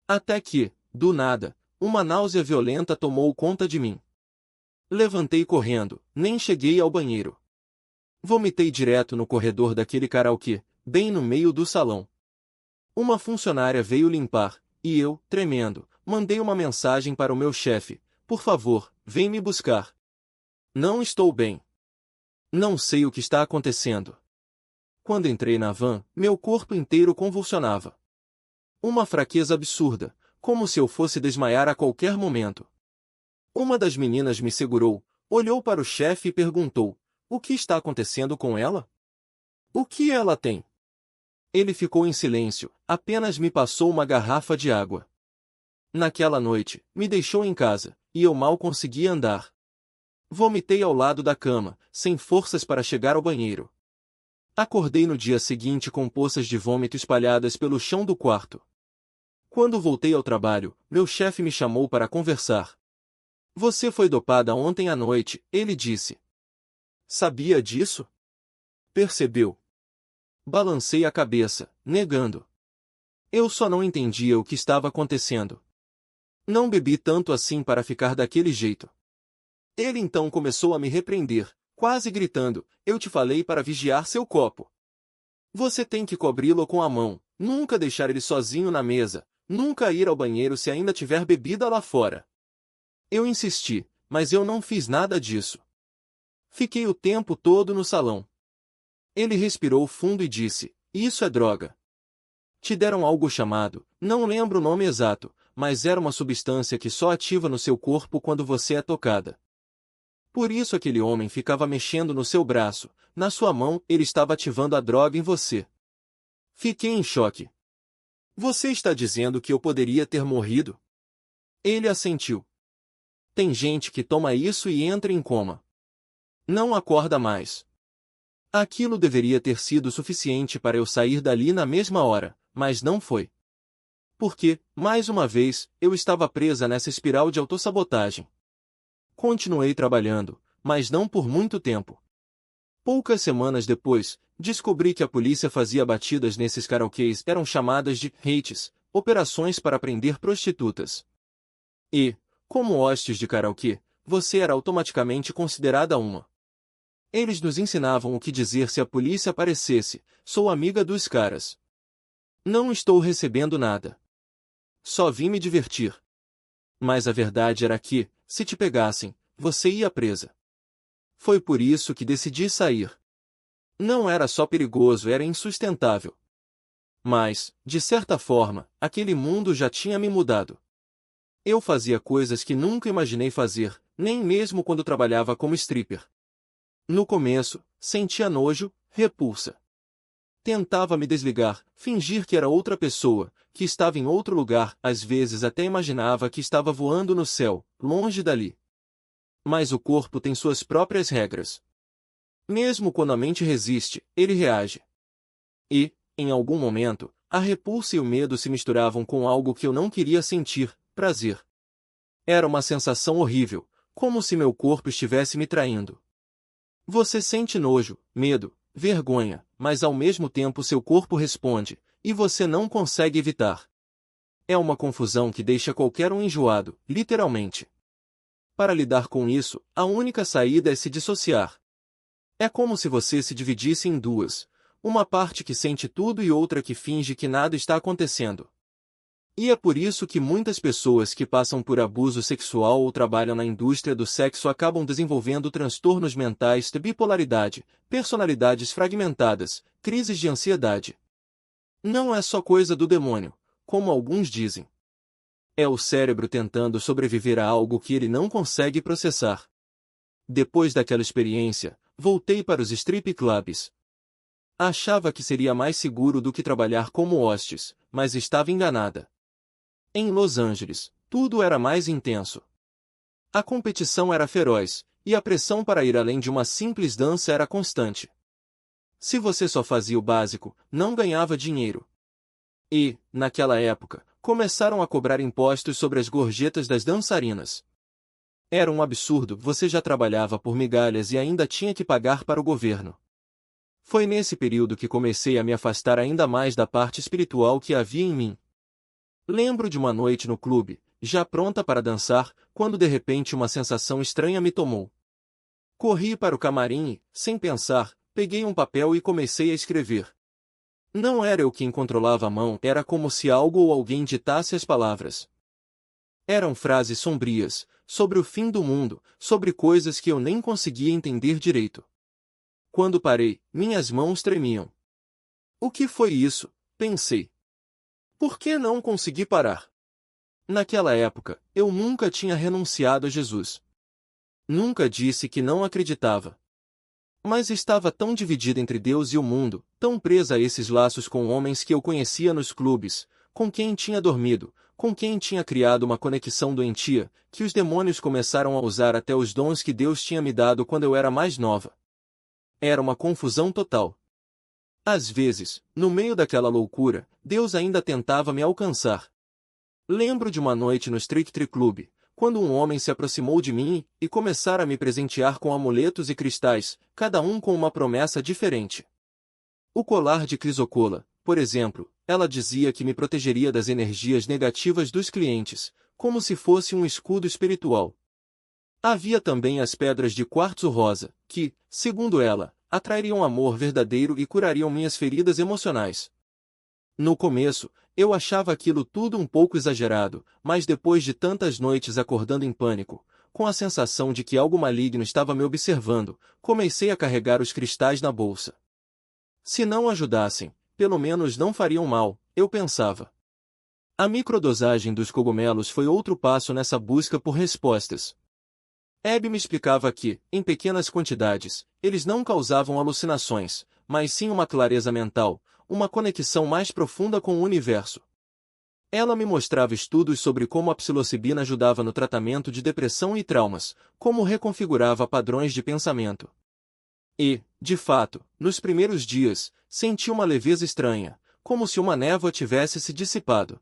Até que, do nada, uma náusea violenta tomou conta de mim. Levantei correndo, nem cheguei ao banheiro. Vomitei direto no corredor daquele karaokê, bem no meio do salão. Uma funcionária veio limpar, e eu, tremendo, mandei uma mensagem para o meu chefe: por favor, vem me buscar. Não estou bem. Não sei o que está acontecendo. Quando entrei na van, meu corpo inteiro convulsionava. Uma fraqueza absurda, como se eu fosse desmaiar a qualquer momento. Uma das meninas me segurou, olhou para o chefe e perguntou: o que está acontecendo com ela? O que ela tem? Ele ficou em silêncio, apenas me passou uma garrafa de água. Naquela noite, me deixou em casa, e eu mal conseguia andar. Vomitei ao lado da cama, sem forças para chegar ao banheiro. Acordei no dia seguinte com poças de vômito espalhadas pelo chão do quarto. Quando voltei ao trabalho, meu chefe me chamou para conversar. Você foi dopada ontem à noite, ele disse. Sabia disso? Percebeu? Balancei a cabeça, negando. Eu só não entendia o que estava acontecendo. Não bebi tanto assim para ficar daquele jeito. Ele então começou a me repreender, quase gritando: eu te falei para vigiar seu copo. Você tem que cobri-lo com a mão, nunca deixar ele sozinho na mesa, nunca ir ao banheiro se ainda tiver bebida lá fora. Eu insisti, mas eu não fiz nada disso. Fiquei o tempo todo no salão. Ele respirou fundo e disse: isso é droga. Te deram algo chamado, não lembro o nome exato, mas era uma substância que só ativa no seu corpo quando você é tocada. Por isso aquele homem ficava mexendo no seu braço, na sua mão ele estava ativando a droga em você. Fiquei em choque. Você está dizendo que eu poderia ter morrido? Ele assentiu. Tem gente que toma isso e entra em coma. Não acorda mais. Aquilo deveria ter sido suficiente para eu sair dali na mesma hora, mas não foi. Porque, mais uma vez, eu estava presa nessa espiral de autossabotagem. Continuei trabalhando, mas não por muito tempo. Poucas semanas depois, descobri que a polícia fazia batidas nesses karaokês, eram chamadas de rates, operações para prender prostitutas. E, como hostes de karaokê, você era automaticamente considerada uma. Eles nos ensinavam o que dizer se a polícia aparecesse: sou amiga dos caras. Não estou recebendo nada. Só vim me divertir. Mas a verdade era que, se te pegassem, você ia presa. Foi por isso que decidi sair. Não era só perigoso, era insustentável. Mas, de certa forma, aquele mundo já tinha me mudado. Eu fazia coisas que nunca imaginei fazer, nem mesmo quando trabalhava como stripper. No começo, sentia nojo, repulsa. Tentava me desligar, fingir que era outra pessoa, que estava em outro lugar, às vezes até imaginava que estava voando no céu, longe dali. Mas o corpo tem suas próprias regras. Mesmo quando a mente resiste, ele reage. E, em algum momento, a repulsa e o medo se misturavam com algo que eu não queria sentir: prazer. Era uma sensação horrível, como se meu corpo estivesse me traindo. Você sente nojo, medo, vergonha, mas ao mesmo tempo seu corpo responde, e você não consegue evitar. É uma confusão que deixa qualquer um enjoado, literalmente. Para lidar com isso, a única saída é se dissociar. É como se você se dividisse em duas, uma parte que sente tudo e outra que finge que nada está acontecendo. E é por isso que muitas pessoas que passam por abuso sexual ou trabalham na indústria do sexo acabam desenvolvendo transtornos mentais de bipolaridade, personalidades fragmentadas, crises de ansiedade. Não é só coisa do demônio, como alguns dizem. É o cérebro tentando sobreviver a algo que ele não consegue processar. Depois daquela experiência, voltei para os strip clubs. Achava que seria mais seguro do que trabalhar como hostes, mas estava enganada. Em Los Angeles, tudo era mais intenso. A competição era feroz, e a pressão para ir além de uma simples dança era constante. Se você só fazia o básico, não ganhava dinheiro. E, naquela época, começaram a cobrar impostos sobre as gorjetas das dançarinas. Era um absurdo, você já trabalhava por migalhas e ainda tinha que pagar para o governo. Foi nesse período que comecei a me afastar ainda mais da parte espiritual que havia em mim. Lembro de uma noite no clube, já pronta para dançar, quando de repente uma sensação estranha me tomou. Corri para o camarim e, sem pensar, peguei um papel e comecei a escrever. Não era eu quem controlava a mão, era como se algo ou alguém ditasse as palavras. Eram frases sombrias, sobre o fim do mundo, sobre coisas que eu nem conseguia entender direito. Quando parei, minhas mãos tremiam. O que foi isso? Pensei. Por que não consegui parar? Naquela época, eu nunca tinha renunciado a Jesus. Nunca disse que não acreditava. Mas estava tão dividida entre Deus e o mundo, tão presa a esses laços com homens que eu conhecia nos clubes, com quem tinha dormido, com quem tinha criado uma conexão doentia, que os demônios começaram a usar até os dons que Deus tinha me dado quando eu era mais nova. Era uma confusão total. Às vezes, no meio daquela loucura, Deus ainda tentava me alcançar. Lembro de uma noite no Street Club, quando um homem se aproximou de mim e começara a me presentear com amuletos e cristais, cada um com uma promessa diferente. O colar de crisocola, por exemplo, ela dizia que me protegeria das energias negativas dos clientes, como se fosse um escudo espiritual. Havia também as pedras de quartzo rosa, que, segundo ela, atrairiam amor verdadeiro e curariam minhas feridas emocionais. No começo, eu achava aquilo tudo um pouco exagerado, mas depois de tantas noites acordando em pânico, com a sensação de que algo maligno estava me observando, comecei a carregar os cristais na bolsa. Se não ajudassem, pelo menos não fariam mal, eu pensava. A microdosagem dos cogumelos foi outro passo nessa busca por respostas. Abby me explicava que, em pequenas quantidades, eles não causavam alucinações, mas sim uma clareza mental, uma conexão mais profunda com o universo. Ela me mostrava estudos sobre como a psilocibina ajudava no tratamento de depressão e traumas, como reconfigurava padrões de pensamento. E, de fato, nos primeiros dias, senti uma leveza estranha, como se uma névoa tivesse se dissipado.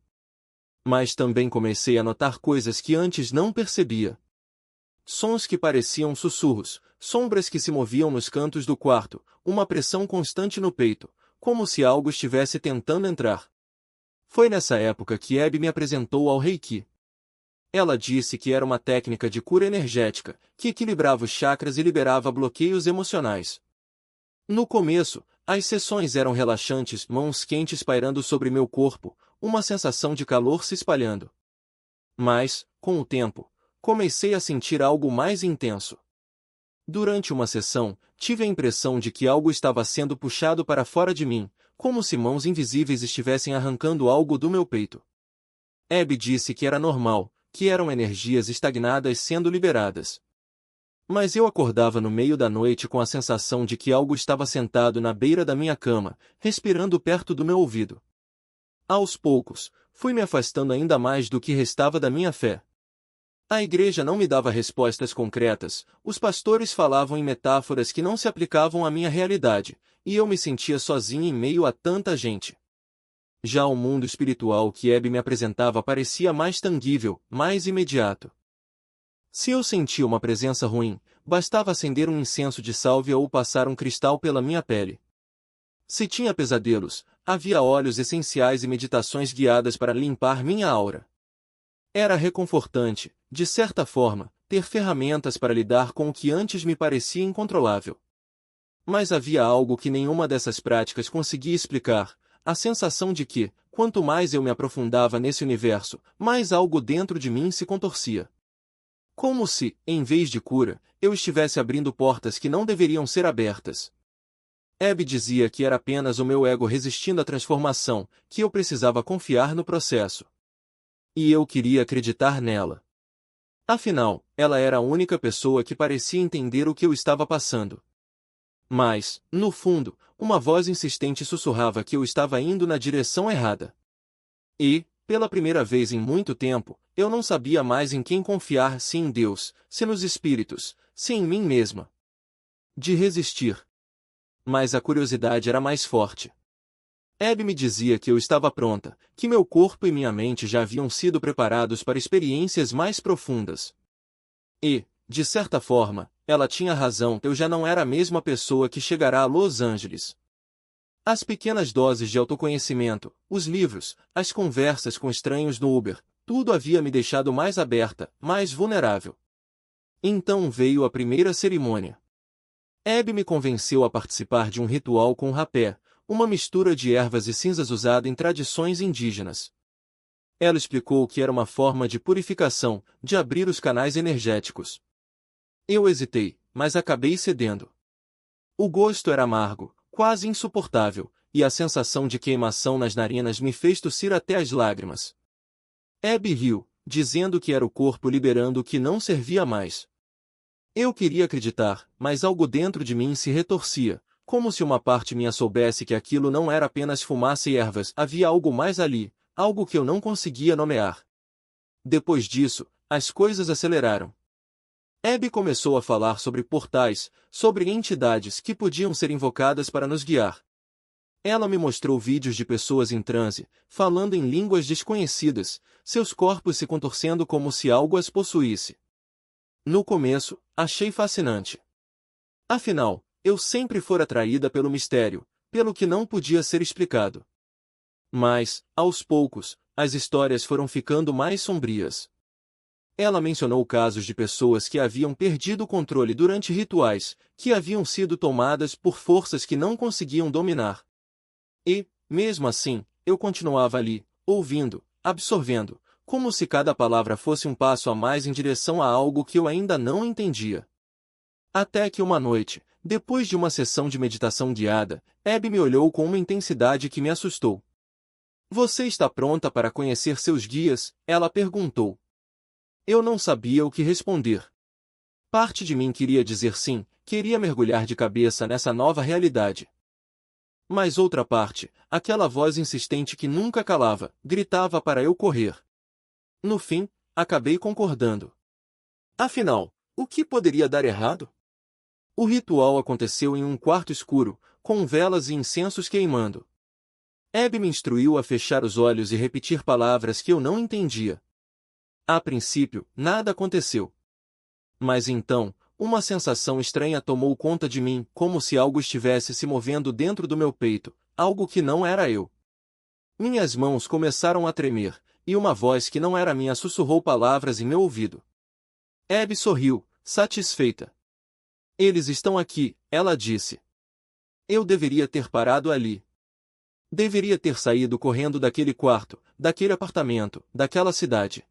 Mas também comecei a notar coisas que antes não percebia. Sons que pareciam sussurros, sombras que se moviam nos cantos do quarto, uma pressão constante no peito, como se algo estivesse tentando entrar. Foi nessa época que Abby me apresentou ao Reiki. Ela disse que era uma técnica de cura energética, que equilibrava os chakras e liberava bloqueios emocionais. No começo, as sessões eram relaxantes, mãos quentes pairando sobre meu corpo, uma sensação de calor se espalhando. Mas, com o tempo, comecei a sentir algo mais intenso. Durante uma sessão, tive a impressão de que algo estava sendo puxado para fora de mim, como se mãos invisíveis estivessem arrancando algo do meu peito. Abby disse que era normal, que eram energias estagnadas sendo liberadas. Mas eu acordava no meio da noite com a sensação de que algo estava sentado na beira da minha cama, respirando perto do meu ouvido. Aos poucos, fui me afastando ainda mais do que restava da minha fé. A igreja não me dava respostas concretas, os pastores falavam em metáforas que não se aplicavam à minha realidade, e eu me sentia sozinho em meio a tanta gente. Já o mundo espiritual que Abby me apresentava parecia mais tangível, mais imediato. Se eu sentia uma presença ruim, bastava acender um incenso de sálvia ou passar um cristal pela minha pele. Se tinha pesadelos, havia óleos essenciais e meditações guiadas para limpar minha aura. Era reconfortante, de certa forma, ter ferramentas para lidar com o que antes me parecia incontrolável. Mas havia algo que nenhuma dessas práticas conseguia explicar, a sensação de que, quanto mais eu me aprofundava nesse universo, mais algo dentro de mim se contorcia. Como se, em vez de cura, eu estivesse abrindo portas que não deveriam ser abertas. Abby dizia que era apenas o meu ego resistindo à transformação, que eu precisava confiar no processo. E eu queria acreditar nela. Afinal, ela era a única pessoa que parecia entender o que eu estava passando. Mas, no fundo, uma voz insistente sussurrava que eu estava indo na direção errada. E, pela primeira vez em muito tempo, eu não sabia mais em quem confiar, se em Deus, se nos espíritos, se em mim mesma. De resistir. Mas a curiosidade era mais forte. Abby me dizia que eu estava pronta, que meu corpo e minha mente já haviam sido preparados para experiências mais profundas. E, de certa forma, ela tinha razão, eu já não era a mesma pessoa que chegará a Los Angeles. As pequenas doses de autoconhecimento, os livros, as conversas com estranhos no Uber, tudo havia me deixado mais aberta, mais vulnerável. Então veio a primeira cerimônia. Abby me convenceu a participar de um ritual com rapé, uma mistura de ervas e cinzas usada em tradições indígenas. Ela explicou que era uma forma de purificação, de abrir os canais energéticos. Eu hesitei, mas acabei cedendo. O gosto era amargo, quase insuportável, e a sensação de queimação nas narinas me fez tossir até as lágrimas. Abby riu, dizendo que era o corpo liberando o que não servia mais. Eu queria acreditar, mas algo dentro de mim se retorcia, como se uma parte minha soubesse que aquilo não era apenas fumaça e ervas, havia algo mais ali, algo que eu não conseguia nomear. Depois disso, as coisas aceleraram. Abby começou a falar sobre portais, sobre entidades que podiam ser invocadas para nos guiar. Ela me mostrou vídeos de pessoas em transe, falando em línguas desconhecidas, seus corpos se contorcendo como se algo as possuísse. No começo, achei fascinante. Afinal, eu sempre fora atraída pelo mistério, pelo que não podia ser explicado. Mas, aos poucos, as histórias foram ficando mais sombrias. Ela mencionou casos de pessoas que haviam perdido o controle durante rituais, que haviam sido tomadas por forças que não conseguiam dominar. E, mesmo assim, eu continuava ali, ouvindo, absorvendo, como se cada palavra fosse um passo a mais em direção a algo que eu ainda não entendia. Até que uma noite, depois de uma sessão de meditação guiada, Abby me olhou com uma intensidade que me assustou. Você está pronta para conhecer seus guias? Ela perguntou. Eu não sabia o que responder. Parte de mim queria dizer sim, queria mergulhar de cabeça nessa nova realidade. Mas outra parte, aquela voz insistente que nunca calava, gritava para eu correr. No fim, acabei concordando. Afinal, o que poderia dar errado? O ritual aconteceu em um quarto escuro, com velas e incensos queimando. Abby me instruiu a fechar os olhos e repetir palavras que eu não entendia. A princípio, nada aconteceu. Mas então, uma sensação estranha tomou conta de mim, como se algo estivesse se movendo dentro do meu peito, algo que não era eu. Minhas mãos começaram a tremer, e uma voz que não era minha sussurrou palavras em meu ouvido. Abby sorriu, satisfeita. Eles estão aqui, ela disse. Eu deveria ter parado ali. Deveria ter saído correndo daquele quarto, daquele apartamento, daquela cidade.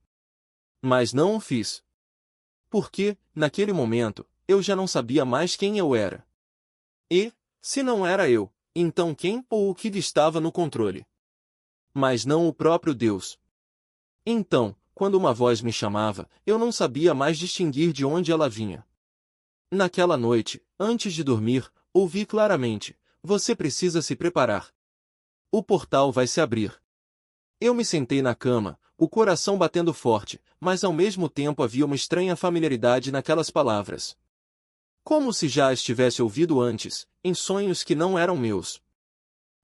Mas não o fiz. Porque, naquele momento, eu já não sabia mais quem eu era. E, se não era eu, então quem ou o que estava no controle? Mas não o próprio Deus. Então, quando uma voz me chamava, eu não sabia mais distinguir de onde ela vinha. Naquela noite, antes de dormir, ouvi claramente: você precisa se preparar. O portal vai se abrir. Eu me sentei na cama, o coração batendo forte, mas ao mesmo tempo havia uma estranha familiaridade naquelas palavras. Como se já as tivesse ouvido antes, em sonhos que não eram meus.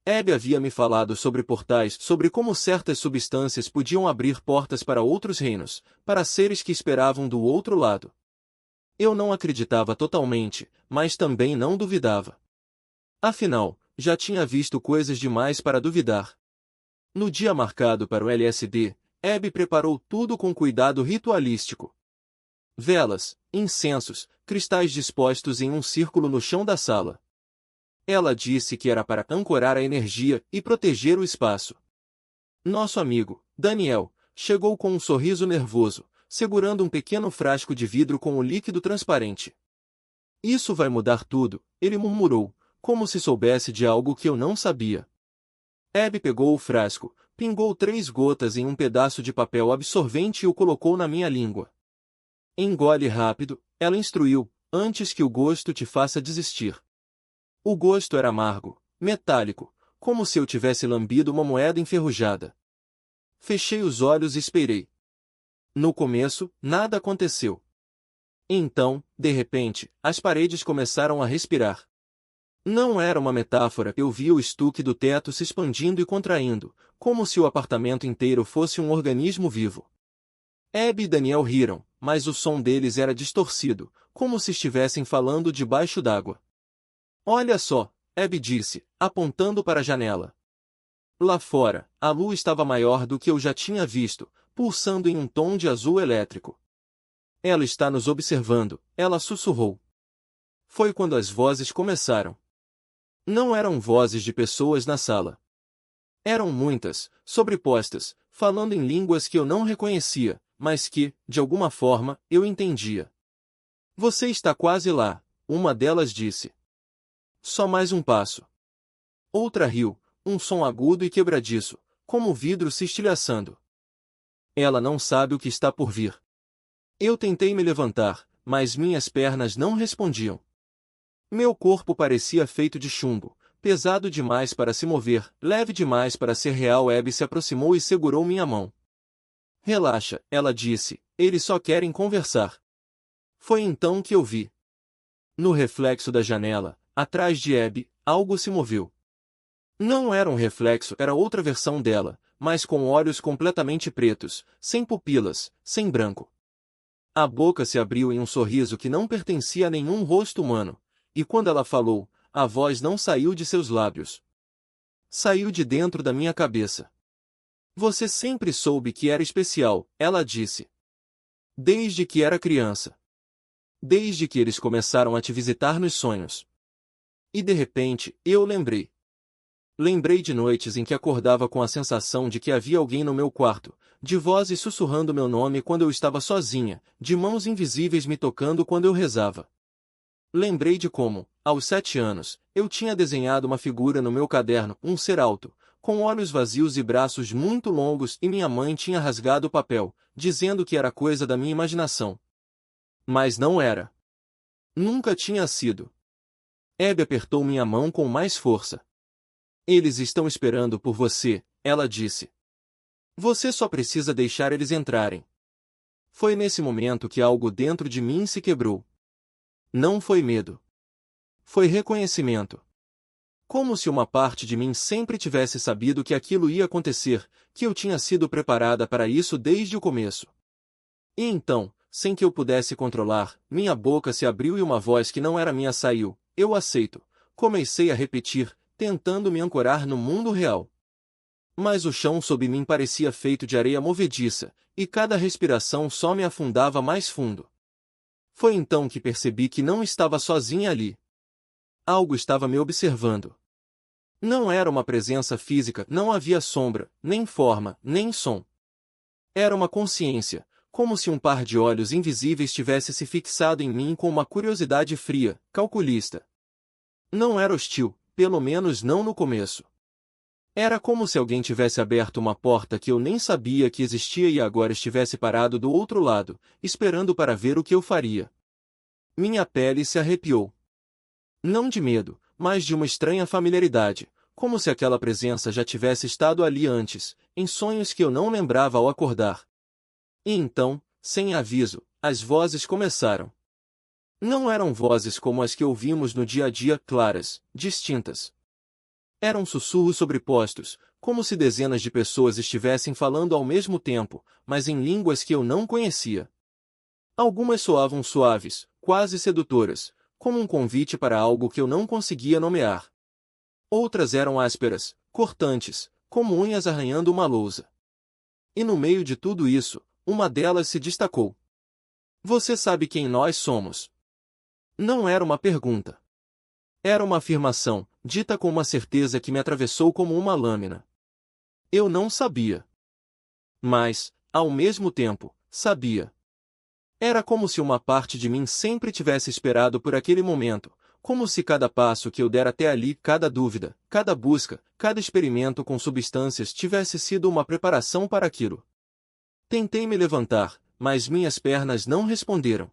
Abby havia me falado sobre portais, sobre como certas substâncias podiam abrir portas para outros reinos, para seres que esperavam do outro lado. Eu não acreditava totalmente, mas também não duvidava. Afinal, já tinha visto coisas demais para duvidar. No dia marcado para o LSD, Abby preparou tudo com cuidado ritualístico. Velas, incensos, cristais dispostos em um círculo no chão da sala. Ela disse que era para ancorar a energia e proteger o espaço. Nosso amigo, Daniel, chegou com um sorriso nervoso, segurando um pequeno frasco de vidro com o líquido transparente. Isso vai mudar tudo, ele murmurou, como se soubesse de algo que eu não sabia. Abby pegou o frasco, pingou 3 gotas em um pedaço de papel absorvente e o colocou na minha língua. Engole rápido, ela instruiu, antes que o gosto te faça desistir. O gosto era amargo, metálico, como se eu tivesse lambido uma moeda enferrujada. Fechei os olhos e esperei. No começo, nada aconteceu. Então, de repente, as paredes começaram a respirar. Não era uma metáfora, eu via o estuque do teto se expandindo e contraindo, como se o apartamento inteiro fosse um organismo vivo. Abby e Daniel riram, mas o som deles era distorcido, como se estivessem falando debaixo d'água. Olha só, Abby disse, apontando para a janela. Lá fora, a lua estava maior do que eu já tinha visto, pulsando em um tom de azul elétrico. Ela está nos observando, ela sussurrou. Foi quando as vozes começaram. Não eram vozes de pessoas na sala. Eram muitas, sobrepostas, falando em línguas que eu não reconhecia, mas que, de alguma forma, eu entendia. Você está quase lá, uma delas disse. Só mais um passo. Outra riu, um som agudo e quebradiço, como o vidro se estilhaçando. Ela não sabe o que está por vir. Eu tentei me levantar, mas minhas pernas não respondiam. Meu corpo parecia feito de chumbo, pesado demais para se mover, leve demais para ser real. Abby se aproximou e segurou minha mão. Relaxa, ela disse, eles só querem conversar. Foi então que eu vi. No reflexo da janela, atrás de Abby, algo se moveu. Não era um reflexo, era outra versão dela, mas com olhos completamente pretos, sem pupilas, sem branco. A boca se abriu em um sorriso que não pertencia a nenhum rosto humano, e quando ela falou, a voz não saiu de seus lábios. Saiu de dentro da minha cabeça. Você sempre soube que era especial, ela disse. Desde que era criança. Desde que eles começaram a te visitar nos sonhos. E de repente, eu lembrei. Lembrei de noites em que acordava com a sensação de que havia alguém no meu quarto, de vozes sussurrando meu nome quando eu estava sozinha, de mãos invisíveis me tocando quando eu rezava. Lembrei de como, aos 7 anos, eu tinha desenhado uma figura no meu caderno, um ser alto, com olhos vazios e braços muito longos, e minha mãe tinha rasgado o papel, dizendo que era coisa da minha imaginação. Mas não era. Nunca tinha sido. Abby apertou minha mão com mais força. Eles estão esperando por você, ela disse. Você só precisa deixar eles entrarem. Foi nesse momento que algo dentro de mim se quebrou. Não foi medo. Foi reconhecimento. Como se uma parte de mim sempre tivesse sabido que aquilo ia acontecer, que eu tinha sido preparada para isso desde o começo. E então, sem que eu pudesse controlar, minha boca se abriu e uma voz que não era minha saiu. Eu aceito. Comecei a repetir, tentando me ancorar no mundo real. Mas o chão sob mim parecia feito de areia movediça, e cada respiração só me afundava mais fundo. Foi então que percebi que não estava sozinha ali. Algo estava me observando. Não era uma presença física, não havia sombra, nem forma, nem som. Era uma consciência, como se um par de olhos invisíveis tivesse se fixado em mim com uma curiosidade fria, calculista. Não era hostil, pelo menos não no começo. Era como se alguém tivesse aberto uma porta que eu nem sabia que existia e agora estivesse parado do outro lado, esperando para ver o que eu faria. Minha pele se arrepiou. Não de medo, mas de uma estranha familiaridade, como se aquela presença já tivesse estado ali antes, em sonhos que eu não lembrava ao acordar. E então, sem aviso, as vozes começaram. Não eram vozes como as que ouvimos no dia a dia, claras, distintas. Eram sussurros sobrepostos, como se dezenas de pessoas estivessem falando ao mesmo tempo, mas em línguas que eu não conhecia. Algumas soavam suaves, quase sedutoras, como um convite para algo que eu não conseguia nomear. Outras eram ásperas, cortantes, como unhas arranhando uma lousa. E no meio de tudo isso, uma delas se destacou. Você sabe quem nós somos? Não era uma pergunta. Era uma afirmação, dita com uma certeza que me atravessou como uma lâmina. Eu não sabia. Mas, ao mesmo tempo, sabia. Era como se uma parte de mim sempre tivesse esperado por aquele momento, como se cada passo que eu dera até ali, cada dúvida, cada busca, cada experimento com substâncias tivesse sido uma preparação para aquilo. Tentei me levantar, mas minhas pernas não responderam.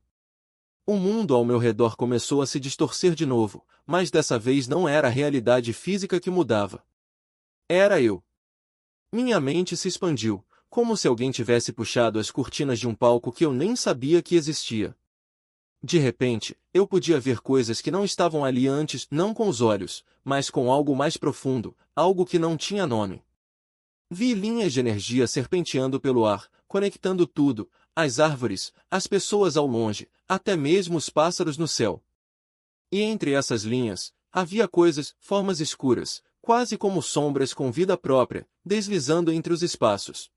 O mundo ao meu redor começou a se distorcer de novo, mas dessa vez não era a realidade física que mudava. Era eu. Minha mente se expandiu, como se alguém tivesse puxado as cortinas de um palco que eu nem sabia que existia. De repente, eu podia ver coisas que não estavam ali antes, não com os olhos, mas com algo mais profundo, algo que não tinha nome. Vi linhas de energia serpenteando pelo ar, conectando tudo, as árvores, as pessoas ao longe, até mesmo os pássaros no céu. E entre essas linhas, havia coisas, formas escuras, quase como sombras com vida própria, deslizando entre os espaços.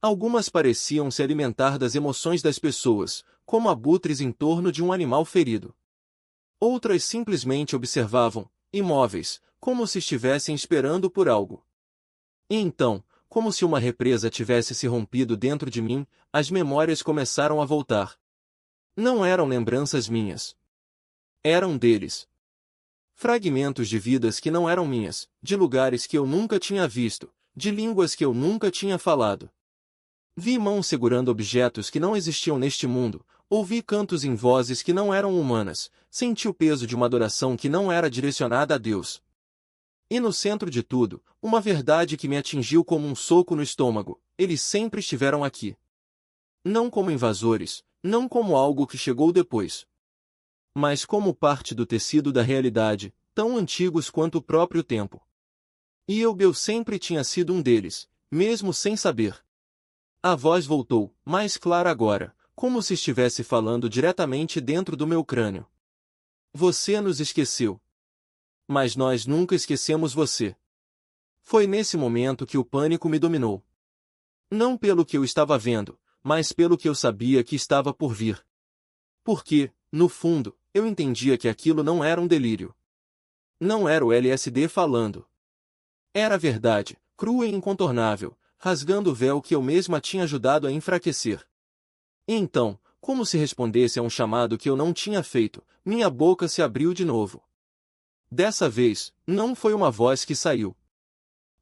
Algumas pareciam se alimentar das emoções das pessoas, como abutres em torno de um animal ferido. Outras simplesmente observavam, imóveis, como se estivessem esperando por algo. E então, como se uma represa tivesse se rompido dentro de mim, as memórias começaram a voltar. Não eram lembranças minhas. Eram deles. Fragmentos de vidas que não eram minhas, de lugares que eu nunca tinha visto, de línguas que eu nunca tinha falado. Vi mãos segurando objetos que não existiam neste mundo, ouvi cantos em vozes que não eram humanas, senti o peso de uma adoração que não era direcionada a Deus. E no centro de tudo, uma verdade que me atingiu como um soco no estômago: eles sempre estiveram aqui. Não como invasores, não como algo que chegou depois, mas como parte do tecido da realidade, tão antigos quanto o próprio tempo. E eu sempre tinha sido um deles, mesmo sem saber. A voz voltou, mais clara agora, como se estivesse falando diretamente dentro do meu crânio. Você nos esqueceu. Mas nós nunca esquecemos você. Foi nesse momento que o pânico me dominou. Não pelo que eu estava vendo, mas pelo que eu sabia que estava por vir. Porque, no fundo, eu entendia que aquilo não era um delírio. Não era o LSD falando. Era a verdade, crua e incontornável, rasgando o véu que eu mesma tinha ajudado a enfraquecer. E então, como se respondesse a um chamado que eu não tinha feito, minha boca se abriu de novo. Dessa vez, não foi uma voz que saiu.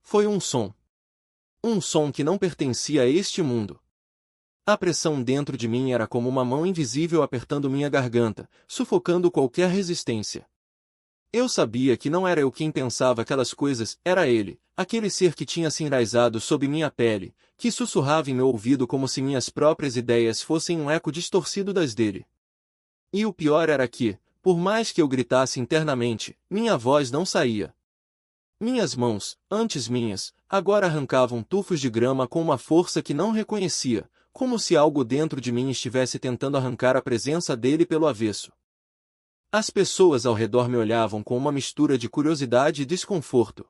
Foi um som. Um som que não pertencia a este mundo. A pressão dentro de mim era como uma mão invisível apertando minha garganta, sufocando qualquer resistência. Eu sabia que não era eu quem pensava aquelas coisas, era ele, aquele ser que tinha se enraizado sob minha pele, que sussurrava em meu ouvido como se minhas próprias ideias fossem um eco distorcido das dele. E o pior era que, por mais que eu gritasse internamente, minha voz não saía. Minhas mãos, antes minhas, agora arrancavam tufos de grama com uma força que não reconhecia, como se algo dentro de mim estivesse tentando arrancar a presença dele pelo avesso. As pessoas ao redor me olhavam com uma mistura de curiosidade e desconforto.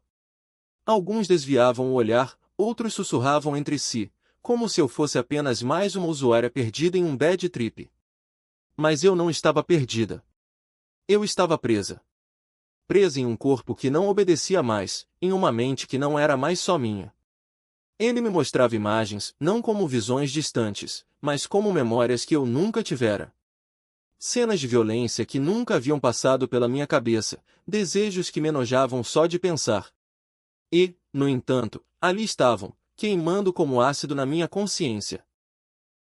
Alguns desviavam o olhar, outros sussurravam entre si, como se eu fosse apenas mais uma usuária perdida em um bad trip. Mas eu não estava perdida. Eu estava presa. Presa em um corpo que não obedecia mais, em uma mente que não era mais só minha. Ele me mostrava imagens, não como visões distantes, mas como memórias que eu nunca tivera. Cenas de violência que nunca haviam passado pela minha cabeça, desejos que me enojavam só de pensar. E, no entanto, ali estavam, queimando como ácido na minha consciência.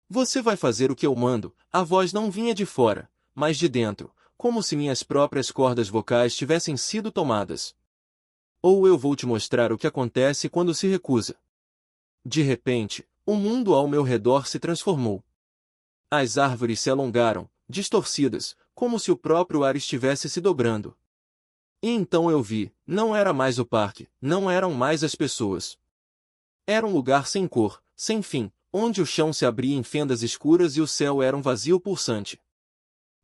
Você vai fazer o que eu mando, a voz não vinha de fora, mas de dentro, como se minhas próprias cordas vocais tivessem sido tomadas. Ou eu vou te mostrar o que acontece quando se recusa. De repente, o mundo ao meu redor se transformou. As árvores se alongaram, distorcidas, como se o próprio ar estivesse se dobrando. E então eu vi, não era mais o parque, não eram mais as pessoas. Era um lugar sem cor, sem fim, onde o chão se abria em fendas escuras e o céu era um vazio pulsante.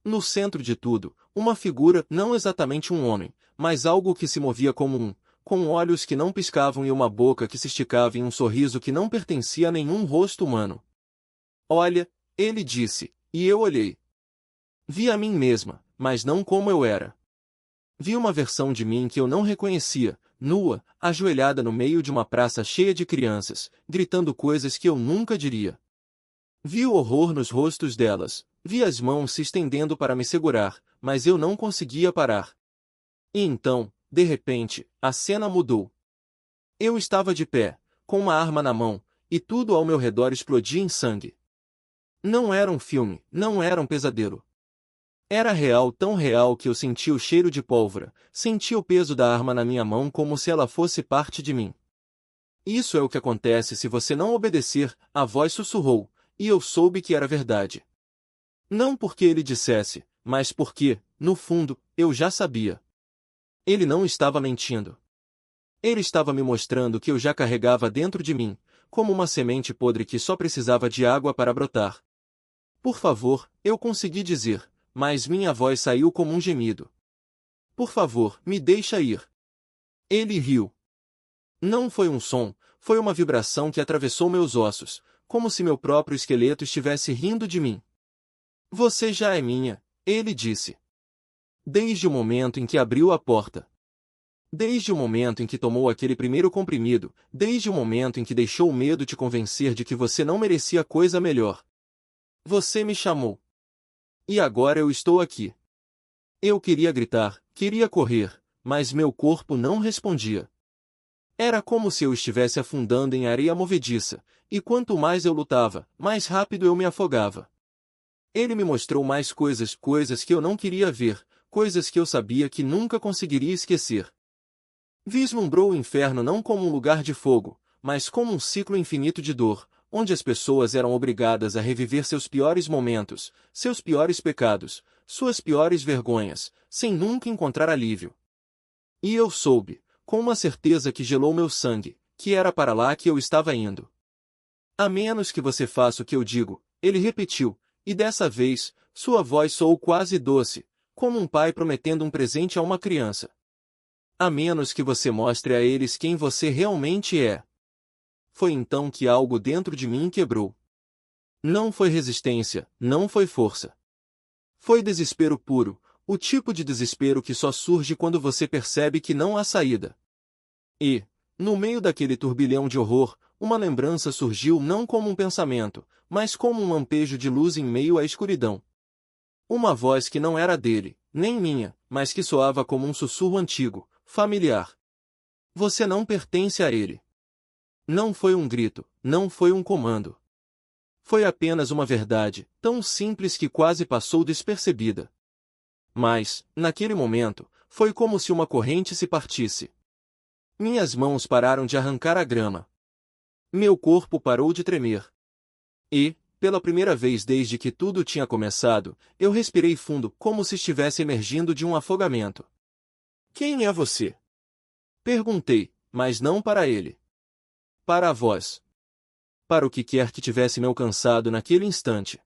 No centro de tudo, uma figura, não exatamente um homem, mas algo que se movia como com olhos que não piscavam e uma boca que se esticava em um sorriso que não pertencia a nenhum rosto humano. Olha, ele disse, e eu olhei. Vi a mim mesma, mas não como eu era. Vi uma versão de mim que eu não reconhecia, nua, ajoelhada no meio de uma praça cheia de crianças, gritando coisas que eu nunca diria. Vi o horror nos rostos delas, vi as mãos se estendendo para me segurar, mas eu não conseguia parar. E então, de repente, a cena mudou. Eu estava de pé, com uma arma na mão, e tudo ao meu redor explodia em sangue. Não era um filme, não era um pesadelo. Era real, tão real que eu senti o cheiro de pólvora, senti o peso da arma na minha mão como se ela fosse parte de mim. Isso é o que acontece se você não obedecer, a voz sussurrou, e eu soube que era verdade. Não porque ele dissesse, mas porque, no fundo, eu já sabia. Ele não estava mentindo. Ele estava me mostrando que eu já carregava dentro de mim, como uma semente podre que só precisava de água para brotar. Por favor, eu consegui dizer, mas minha voz saiu como um gemido. Por favor, me deixa ir. Ele riu. Não foi um som, foi uma vibração que atravessou meus ossos, como se meu próprio esqueleto estivesse rindo de mim. Você já é minha, ele disse. Desde o momento em que abriu a porta. Desde o momento em que tomou aquele primeiro comprimido, desde o momento em que deixou o medo te convencer de que você não merecia coisa melhor. Você me chamou. E agora eu estou aqui. Eu queria gritar, queria correr, mas meu corpo não respondia. Era como se eu estivesse afundando em areia movediça, e quanto mais eu lutava, mais rápido eu me afogava. Ele me mostrou mais coisas, coisas que eu não queria ver, coisas que eu sabia que nunca conseguiria esquecer. Vislumbrou o inferno não como um lugar de fogo, mas como um ciclo infinito de dor, onde as pessoas eram obrigadas a reviver seus piores momentos, seus piores pecados, suas piores vergonhas, sem nunca encontrar alívio. E eu soube, com uma certeza que gelou meu sangue, que era para lá que eu estava indo. A menos que você faça o que eu digo, ele repetiu, e dessa vez, sua voz soou quase doce, como um pai prometendo um presente a uma criança. A menos que você mostre a eles quem você realmente é. Foi então que algo dentro de mim quebrou. Não foi resistência, não foi força. Foi desespero puro, o tipo de desespero que só surge quando você percebe que não há saída. E, no meio daquele turbilhão de horror, uma lembrança surgiu não como um pensamento, mas como um lampejo de luz em meio à escuridão. Uma voz que não era dele, nem minha, mas que soava como um sussurro antigo, familiar. Você não pertence a ele. Não foi um grito, não foi um comando. Foi apenas uma verdade, tão simples que quase passou despercebida. Mas, naquele momento, foi como se uma corrente se partisse. Minhas mãos pararam de arrancar a grama. Meu corpo parou de tremer. E, pela primeira vez desde que tudo tinha começado, eu respirei fundo como se estivesse emergindo de um afogamento. Quem é você? Perguntei, mas não para ele. Para a voz. Para o que quer que tivesse me alcançado naquele instante.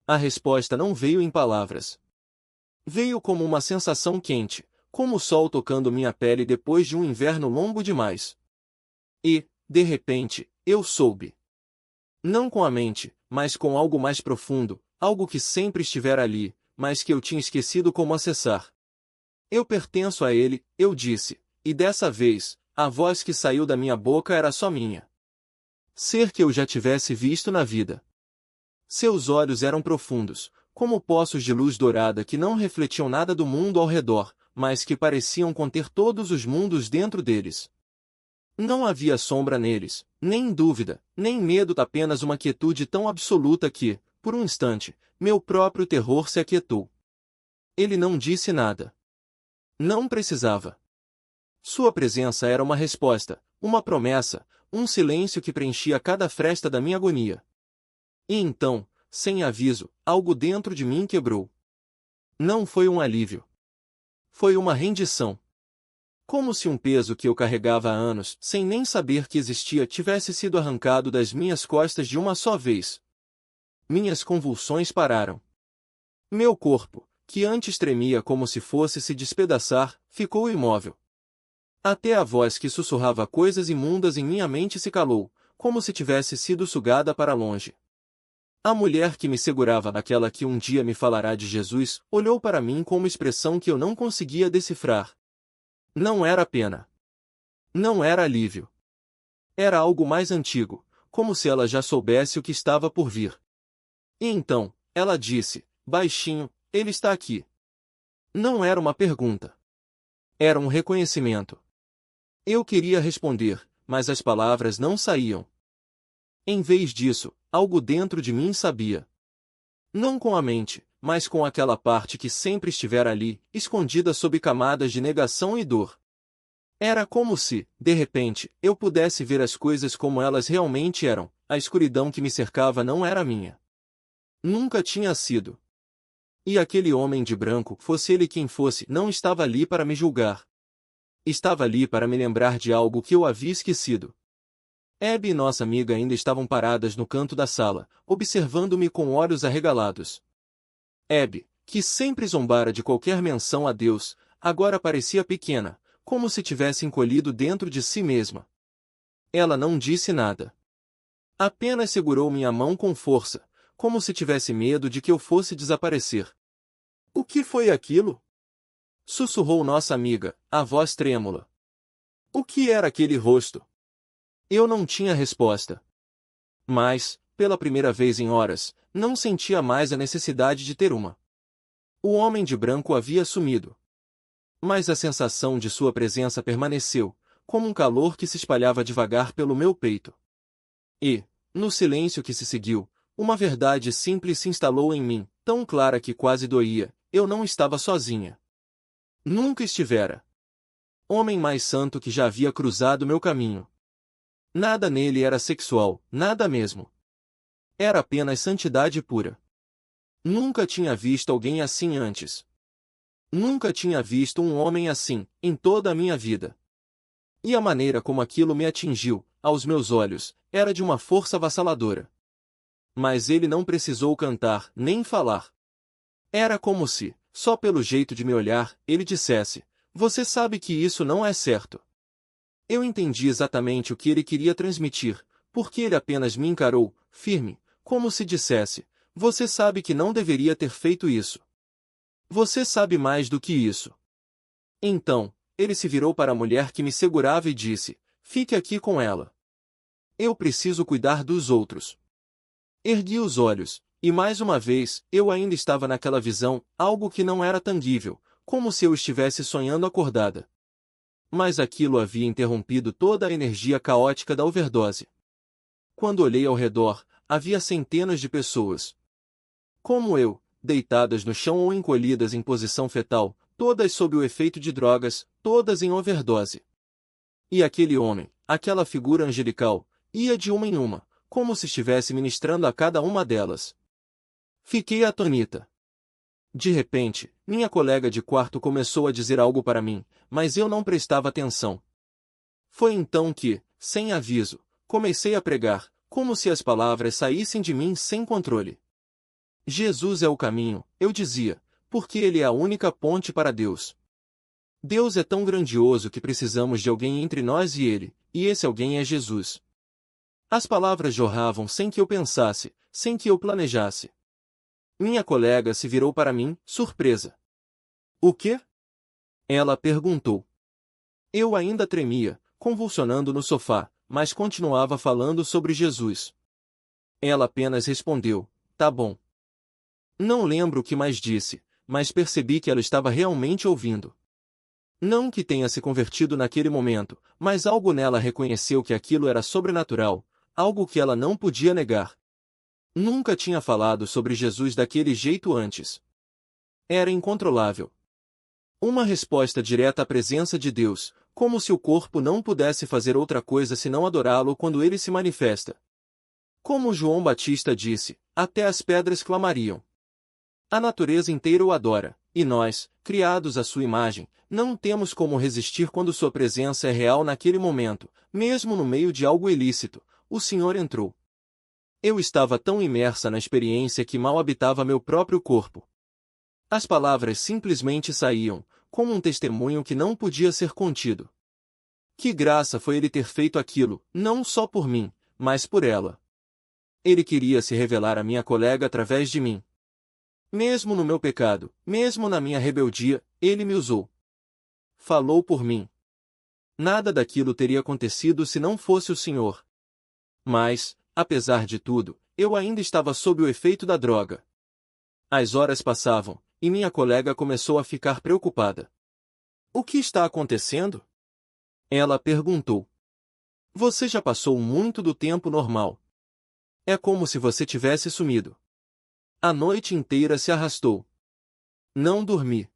A resposta não veio em palavras. Veio como uma sensação quente, como o sol tocando minha pele depois de um inverno longo demais. E, de repente, eu soube. Não com a mente, mas com algo mais profundo, algo que sempre estivera ali, mas que eu tinha esquecido como acessar. Eu pertenço a ele, eu disse, e dessa vez, a voz que saiu da minha boca era só minha. Ser que eu já tivesse visto na vida. Seus olhos eram profundos, como poços de luz dourada que não refletiam nada do mundo ao redor, mas que pareciam conter todos os mundos dentro deles. Não havia sombra neles, nem dúvida, nem medo, apenas uma quietude tão absoluta que, por um instante, meu próprio terror se aquietou. Ele não disse nada. Não precisava. Sua presença era uma resposta, uma promessa, um silêncio que preenchia cada fresta da minha agonia. E então, sem aviso, algo dentro de mim quebrou. Não foi um alívio. Foi uma rendição. Como se um peso que eu carregava há anos, sem nem saber que existia, tivesse sido arrancado das minhas costas de uma só vez. Minhas convulsões pararam. Meu corpo, que antes tremia como se fosse se despedaçar, ficou imóvel. Até a voz que sussurrava coisas imundas em minha mente se calou, como se tivesse sido sugada para longe. A mulher que me segurava, aquela que um dia me falará de Jesus, olhou para mim com uma expressão que eu não conseguia decifrar. Não era pena. Não era alívio. Era algo mais antigo, como se ela já soubesse o que estava por vir. E então, ela disse, baixinho, ele está aqui. Não era uma pergunta. Era um reconhecimento. Eu queria responder, mas as palavras não saíam. Em vez disso, algo dentro de mim sabia. Não com a mente, mas com aquela parte que sempre estivera ali, escondida sob camadas de negação e dor. Era como se, de repente, eu pudesse ver as coisas como elas realmente eram. A escuridão que me cercava não era minha. Nunca tinha sido. E aquele homem de branco, fosse ele quem fosse, não estava ali para me julgar. Estava ali para me lembrar de algo que eu havia esquecido. Abby e nossa amiga ainda estavam paradas no canto da sala, observando-me com olhos arregalados. Abby, que sempre zombara de qualquer menção a Deus, agora parecia pequena, como se tivesse encolhido dentro de si mesma. Ela não disse nada. Apenas segurou minha mão com força, como se tivesse medo de que eu fosse desaparecer. O que foi aquilo? Sussurrou nossa amiga, a voz trêmula. O que era aquele rosto? Eu não tinha resposta. Mas, pela primeira vez em horas, não sentia mais a necessidade de ter uma. O homem de branco havia sumido. Mas a sensação de sua presença permaneceu, como um calor que se espalhava devagar pelo meu peito. E, no silêncio que se seguiu, uma verdade simples se instalou em mim, tão clara que quase doía: eu não estava sozinha. Nunca estivera. Homem mais santo que já havia cruzado meu caminho. Nada nele era sexual, nada mesmo. Era apenas santidade pura. Nunca tinha visto alguém assim antes. Nunca tinha visto um homem assim, em toda a minha vida. E a maneira como aquilo me atingiu, aos meus olhos, era de uma força avassaladora. Mas ele não precisou cantar, nem falar. Era como se, só pelo jeito de me olhar, ele dissesse: você sabe que isso não é certo. Eu entendi exatamente o que ele queria transmitir, porque ele apenas me encarou, firme, como se dissesse: você sabe que não deveria ter feito isso. Você sabe mais do que isso. Então, ele se virou para a mulher que me segurava e disse: fique aqui com ela. Eu preciso cuidar dos outros. Ergui os olhos, e mais uma vez, eu ainda estava naquela visão, algo que não era tangível, como se eu estivesse sonhando acordada. Mas aquilo havia interrompido toda a energia caótica da overdose. Quando olhei ao redor, havia centenas de pessoas. Como eu, deitadas no chão ou encolhidas em posição fetal, todas sob o efeito de drogas, todas em overdose. E aquele homem, aquela figura angelical, ia de uma em uma, como se estivesse ministrando a cada uma delas. Fiquei atônita. De repente, minha colega de quarto começou a dizer algo para mim, mas eu não prestava atenção. Foi então que, sem aviso, comecei a pregar, como se as palavras saíssem de mim sem controle. Jesus é o caminho, eu dizia, porque ele é a única ponte para Deus. Deus é tão grandioso que precisamos de alguém entre nós e ele, e esse alguém é Jesus. As palavras jorravam sem que eu pensasse, sem que eu planejasse. Minha colega se virou para mim, surpresa. O quê? Ela perguntou. Eu ainda tremia, convulsionando no sofá, mas continuava falando sobre Jesus. Ela apenas respondeu: tá bom. Não lembro o que mais disse, mas percebi que ela estava realmente ouvindo. Não que tenha se convertido naquele momento, mas algo nela reconheceu que aquilo era sobrenatural, algo que ela não podia negar. Nunca tinha falado sobre Jesus daquele jeito antes. Era incontrolável. Uma resposta direta à presença de Deus, como se o corpo não pudesse fazer outra coisa senão adorá-lo quando ele se manifesta. Como João Batista disse, até as pedras clamariam. A natureza inteira o adora, e nós, criados à sua imagem, não temos como resistir quando sua presença é real naquele momento, mesmo no meio de algo ilícito. O Senhor entrou. Eu estava tão imersa na experiência que mal habitava meu próprio corpo. As palavras simplesmente saíam, como um testemunho que não podia ser contido. Que graça foi ele ter feito aquilo, não só por mim, mas por ela. Ele queria se revelar à minha colega através de mim. Mesmo no meu pecado, mesmo na minha rebeldia, ele me usou. Falou por mim. Nada daquilo teria acontecido se não fosse o Senhor. Mas, apesar de tudo, eu ainda estava sob o efeito da droga. As horas passavam, e minha colega começou a ficar preocupada. O que está acontecendo? Ela perguntou. Você já passou muito do tempo normal. É como se você tivesse sumido. A noite inteira se arrastou. Não dormi.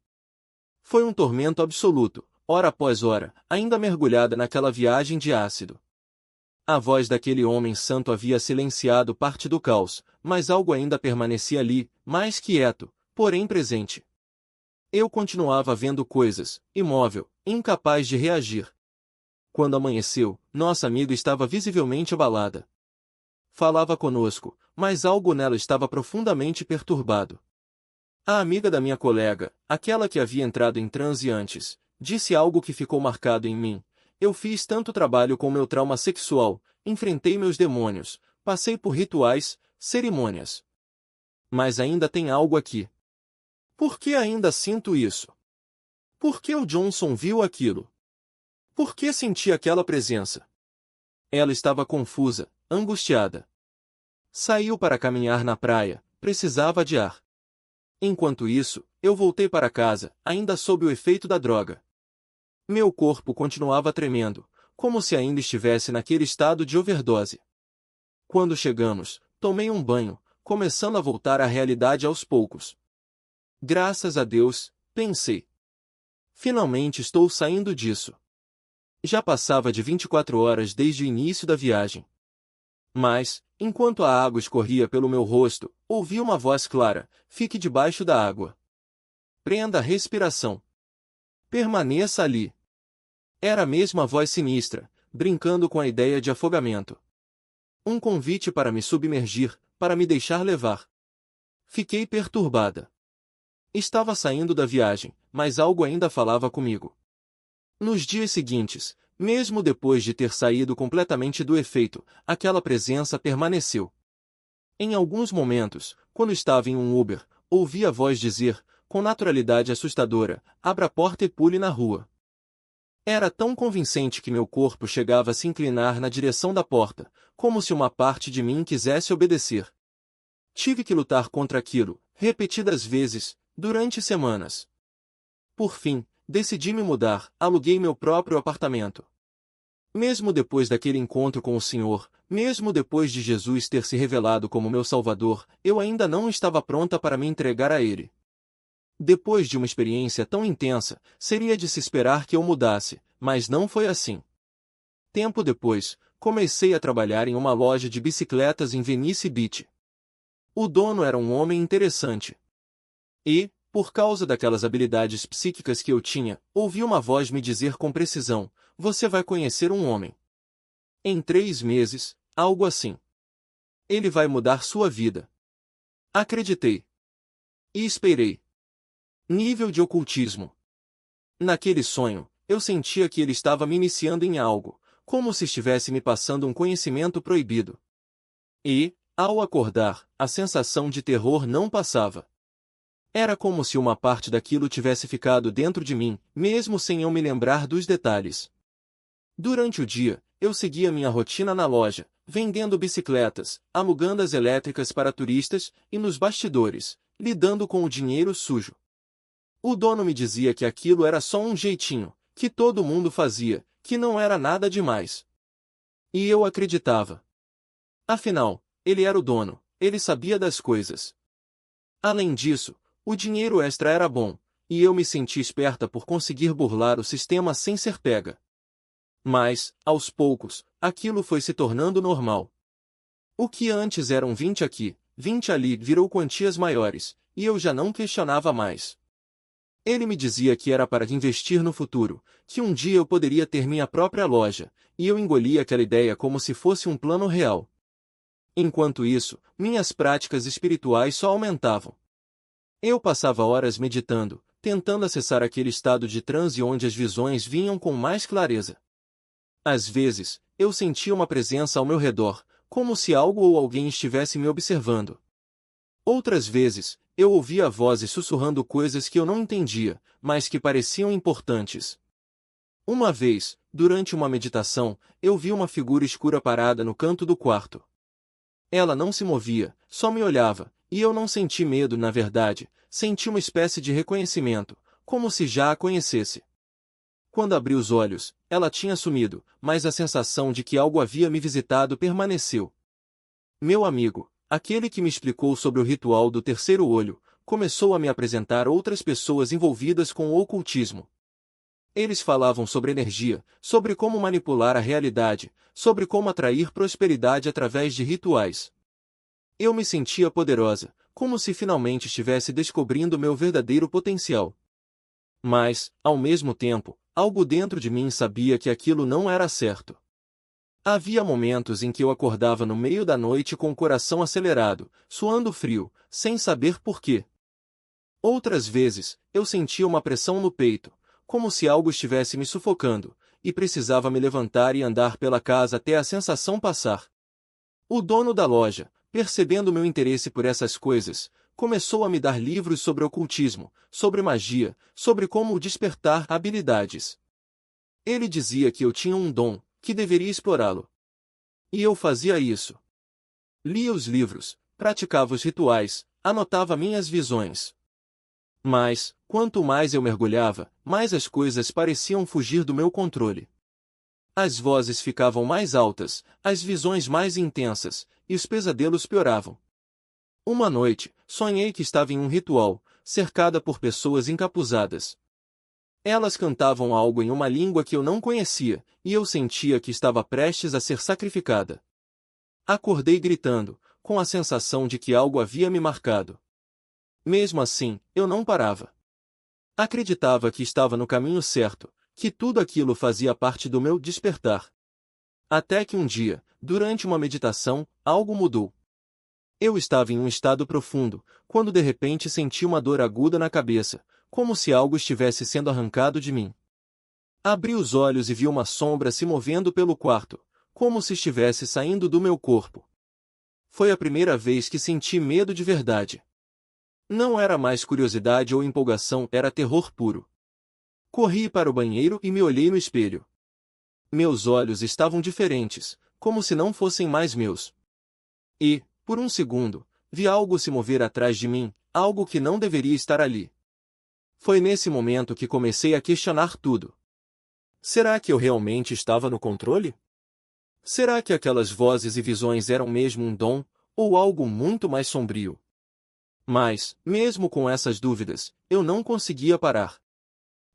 Foi um tormento absoluto, hora após hora, ainda mergulhada naquela viagem de ácido. A voz daquele homem santo havia silenciado parte do caos, mas algo ainda permanecia ali, mais quieto, porém presente. Eu continuava vendo coisas, imóvel, incapaz de reagir. Quando amanheceu, nossa amiga estava visivelmente abalada. Falava conosco, mas algo nela estava profundamente perturbado. A amiga da minha colega, aquela que havia entrado em transe antes, disse algo que ficou marcado em mim. Eu fiz tanto trabalho com meu trauma sexual, enfrentei meus demônios, passei por rituais, cerimônias. Mas ainda tem algo aqui. Por que ainda sinto isso? Por que o Johnson viu aquilo? Por que senti aquela presença? Ela estava confusa, angustiada. Saiu para caminhar na praia, precisava de ar. Enquanto isso, eu voltei para casa, ainda sob o efeito da droga. Meu corpo continuava tremendo, como se ainda estivesse naquele estado de overdose. Quando chegamos, tomei um banho, começando a voltar à realidade aos poucos. Graças a Deus, pensei. Finalmente estou saindo disso. Já passava de 24 horas desde o início da viagem. Mas, enquanto a água escorria pelo meu rosto, ouvi uma voz clara: fique debaixo da água. Prenda a respiração. Permaneça ali. Era mesmo a voz sinistra, brincando com a ideia de afogamento. Um convite para me submergir, para me deixar levar. Fiquei perturbada. Estava saindo da viagem, mas algo ainda falava comigo. Nos dias seguintes, mesmo depois de ter saído completamente do efeito, aquela presença permaneceu. Em alguns momentos, quando estava em um Uber, ouvi a voz dizer, com naturalidade assustadora, abra a porta e pule na rua. Era tão convincente que meu corpo chegava a se inclinar na direção da porta, como se uma parte de mim quisesse obedecer. Tive que lutar contra aquilo, repetidas vezes, durante semanas. Por fim, decidi me mudar, aluguei meu próprio apartamento. Mesmo depois daquele encontro com o Senhor, mesmo depois de Jesus ter se revelado como meu Salvador, eu ainda não estava pronta para me entregar a Ele. Depois de uma experiência tão intensa, seria de se esperar que eu mudasse, mas não foi assim. Tempo depois, comecei a trabalhar em uma loja de bicicletas em Venice Beach. O dono era um homem interessante. E, por causa daquelas habilidades psíquicas que eu tinha, ouvi uma voz me dizer com precisão, você vai conhecer um homem. Em 3 meses, algo assim. Ele vai mudar sua vida. Acreditei. E esperei. Nível de ocultismo. Naquele sonho, eu sentia que ele estava me iniciando em algo, como se estivesse me passando um conhecimento proibido. E, ao acordar, a sensação de terror não passava. Era como se uma parte daquilo tivesse ficado dentro de mim, mesmo sem eu me lembrar dos detalhes. Durante o dia, eu seguia minha rotina na loja, vendendo bicicletas, alugando-as elétricas para turistas, e nos bastidores, lidando com o dinheiro sujo. O dono me dizia que aquilo era só um jeitinho, que todo mundo fazia, que não era nada demais. E eu acreditava. Afinal, ele era o dono, ele sabia das coisas. Além disso, o dinheiro extra era bom, e eu me senti esperta por conseguir burlar o sistema sem ser pega. Mas, aos poucos, aquilo foi se tornando normal. O que antes eram 20 aqui, 20 ali virou quantias maiores, e eu já não questionava mais. Ele me dizia que era para investir no futuro, que um dia eu poderia ter minha própria loja, e eu engolia aquela ideia como se fosse um plano real. Enquanto isso, minhas práticas espirituais só aumentavam. Eu passava horas meditando, tentando acessar aquele estado de transe onde as visões vinham com mais clareza. Às vezes, eu sentia uma presença ao meu redor, como se algo ou alguém estivesse me observando. Outras vezes, eu ouvia vozes sussurrando coisas que eu não entendia, mas que pareciam importantes. Uma vez, durante uma meditação, eu vi uma figura escura parada no canto do quarto. Ela não se movia, só me olhava, e eu não senti medo, na verdade, senti uma espécie de reconhecimento, como se já a conhecesse. Quando abri os olhos, ela tinha sumido, mas a sensação de que algo havia me visitado permaneceu. Meu amigo, aquele que me explicou sobre o ritual do terceiro olho, começou a me apresentar outras pessoas envolvidas com o ocultismo. Eles falavam sobre energia, sobre como manipular a realidade, sobre como atrair prosperidade através de rituais. Eu me sentia poderosa, como se finalmente estivesse descobrindo meu verdadeiro potencial. Mas, ao mesmo tempo, algo dentro de mim sabia que aquilo não era certo. Havia momentos em que eu acordava no meio da noite com o coração acelerado, suando frio, sem saber por quê. Outras vezes, eu sentia uma pressão no peito, como se algo estivesse me sufocando, e precisava me levantar e andar pela casa até a sensação passar. O dono da loja, percebendo meu interesse por essas coisas, começou a me dar livros sobre ocultismo, sobre magia, sobre como despertar habilidades. Ele dizia que eu tinha um dom, que deveria explorá-lo. E eu fazia isso. Lia os livros, praticava os rituais, anotava minhas visões. Mas, quanto mais eu mergulhava, mais as coisas pareciam fugir do meu controle. As vozes ficavam mais altas, as visões mais intensas, e os pesadelos pioravam. Uma noite, sonhei que estava em um ritual, cercada por pessoas encapuzadas. Elas cantavam algo em uma língua que eu não conhecia, e eu sentia que estava prestes a ser sacrificada. Acordei gritando, com a sensação de que algo havia me marcado. Mesmo assim, eu não parava. Acreditava que estava no caminho certo, que tudo aquilo fazia parte do meu despertar. Até que um dia, durante uma meditação, algo mudou. Eu estava em um estado profundo, quando de repente senti uma dor aguda na cabeça, como se algo estivesse sendo arrancado de mim. Abri os olhos e vi uma sombra se movendo pelo quarto, como se estivesse saindo do meu corpo. foi a primeira vez que senti medo de verdade. Não era mais curiosidade ou empolgação, era terror puro. Corri para o banheiro e me olhei no espelho. Meus olhos estavam diferentes, como se não fossem mais meus. E, por um segundo, vi algo se mover atrás de mim, algo que não deveria estar ali. Foi nesse momento que comecei a questionar tudo. Será que eu realmente estava no controle? Será que aquelas vozes e visões eram mesmo um dom, ou algo muito mais sombrio? Mas, mesmo com essas dúvidas, eu não conseguia parar.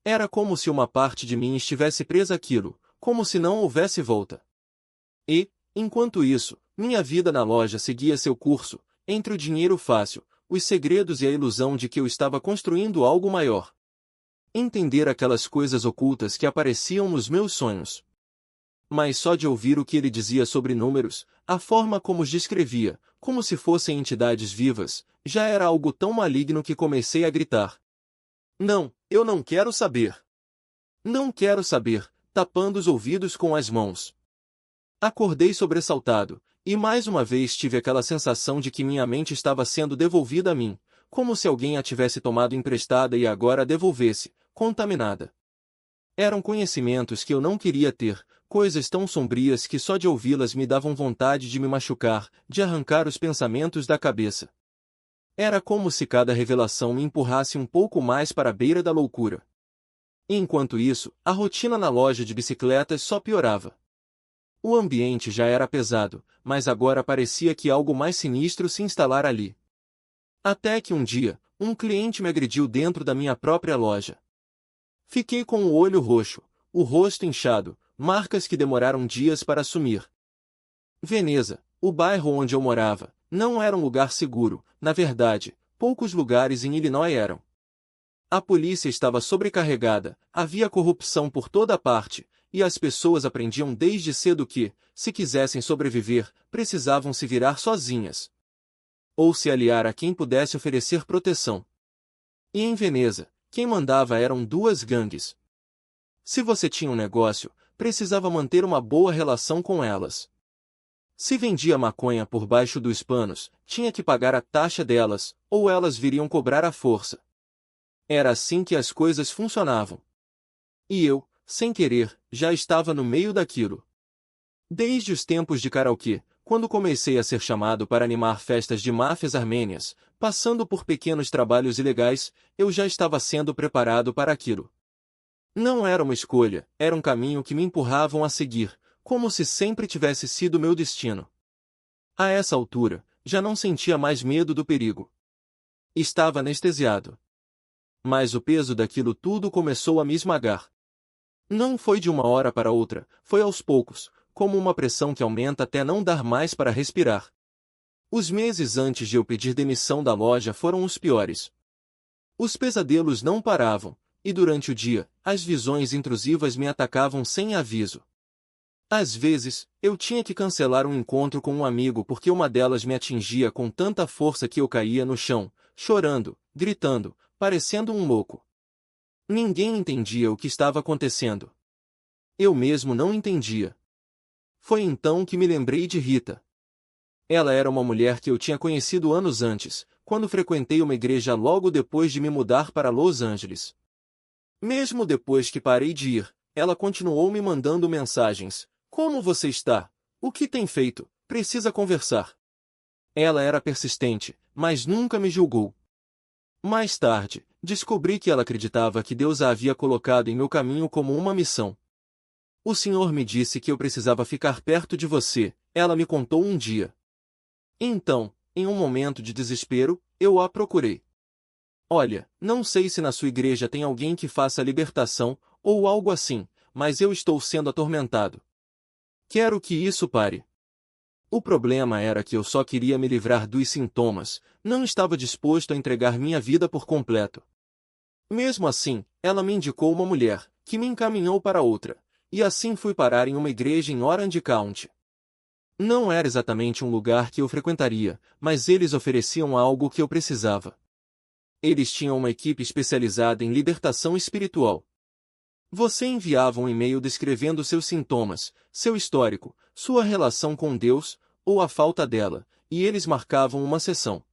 Era como se uma parte de mim estivesse presa àquilo, como se não houvesse volta. E, enquanto isso, minha vida na loja seguia seu curso, entre o dinheiro fácil, os segredos e a ilusão de que eu estava construindo algo maior. Entender aquelas coisas ocultas que apareciam nos meus sonhos. Mas só de ouvir o que ele dizia sobre números, a forma como os descrevia, como se fossem entidades vivas, já era algo tão maligno que comecei a gritar. Não, eu não quero saber. Não quero saber, tapando os ouvidos com as mãos. Acordei sobressaltado, e mais uma vez tive aquela sensação de que minha mente estava sendo devolvida a mim, como se alguém a tivesse tomado emprestada e agora a devolvesse, contaminada. Eram conhecimentos que eu não queria ter, coisas tão sombrias que só de ouvi-las me davam vontade de me machucar, de arrancar os pensamentos da cabeça. Era como se cada revelação me empurrasse um pouco mais para a beira da loucura. E enquanto isso, a rotina na loja de bicicletas só piorava. O ambiente já era pesado, mas agora parecia que algo mais sinistro se instalara ali. Até que um dia, um cliente me agrediu dentro da minha própria loja. Fiquei com o olho roxo, o rosto inchado, marcas que demoraram dias para sumir. Veneza, o bairro onde eu morava, não era um lugar seguro, na verdade, poucos lugares em Illinois eram. A polícia estava sobrecarregada, havia corrupção por toda parte, e as pessoas aprendiam desde cedo que, se quisessem sobreviver, precisavam se virar sozinhas. Ou se aliar a quem pudesse oferecer proteção. E em Veneza, quem mandava eram duas gangues. Se você tinha um negócio, precisava manter uma boa relação com elas. Se vendia maconha por baixo dos panos, tinha que pagar a taxa delas, ou elas viriam cobrar à força. Era assim que as coisas funcionavam. E eu, sem querer, já estava no meio daquilo. Desde os tempos de karaokê, quando comecei a ser chamado para animar festas de máfias armênias, passando por pequenos trabalhos ilegais, eu já estava sendo preparado para aquilo. Não era uma escolha, era um caminho que me empurravam a seguir, como se sempre tivesse sido meu destino. A essa altura, já não sentia mais medo do perigo. Estava anestesiado. Mas o peso daquilo tudo começou a me esmagar. Não foi de uma hora para outra, foi aos poucos, como uma pressão que aumenta até não dar mais para respirar. Os meses antes de eu pedir demissão da loja foram os piores. Os pesadelos não paravam, e durante o dia, as visões intrusivas me atacavam sem aviso. Às vezes, eu tinha que cancelar um encontro com um amigo porque uma delas me atingia com tanta força que eu caía no chão, chorando, gritando, parecendo um louco. Ninguém entendia o que estava acontecendo. Eu mesmo não entendia. Foi então que me lembrei de Rita. Ela era uma mulher que eu tinha conhecido anos antes, quando frequentei uma igreja logo depois de me mudar para Los Angeles. Mesmo depois que parei de ir, ela continuou me mandando mensagens. Como você está? O que tem feito? Precisa conversar. Ela era persistente, mas nunca me julgou. Mais tarde, descobri que ela acreditava que Deus a havia colocado em meu caminho como uma missão. O Senhor me disse que eu precisava ficar perto de você, ela me contou um dia. Então, em um momento de desespero, eu a procurei. Olha, não sei se na sua igreja tem alguém que faça libertação, ou algo assim, mas eu estou sendo atormentado. Quero que isso pare. O problema era que eu só queria me livrar dos sintomas, não estava disposto a entregar minha vida por completo. Mesmo assim, ela me indicou uma mulher, que me encaminhou para outra, e assim fui parar em uma igreja em Orange County. Não era exatamente um lugar que eu frequentaria, mas eles ofereciam algo que eu precisava. Eles tinham uma equipe especializada em libertação espiritual. Você enviava um e-mail descrevendo seus sintomas, seu histórico, sua relação com Deus, ou a falta dela, e eles marcavam uma sessão.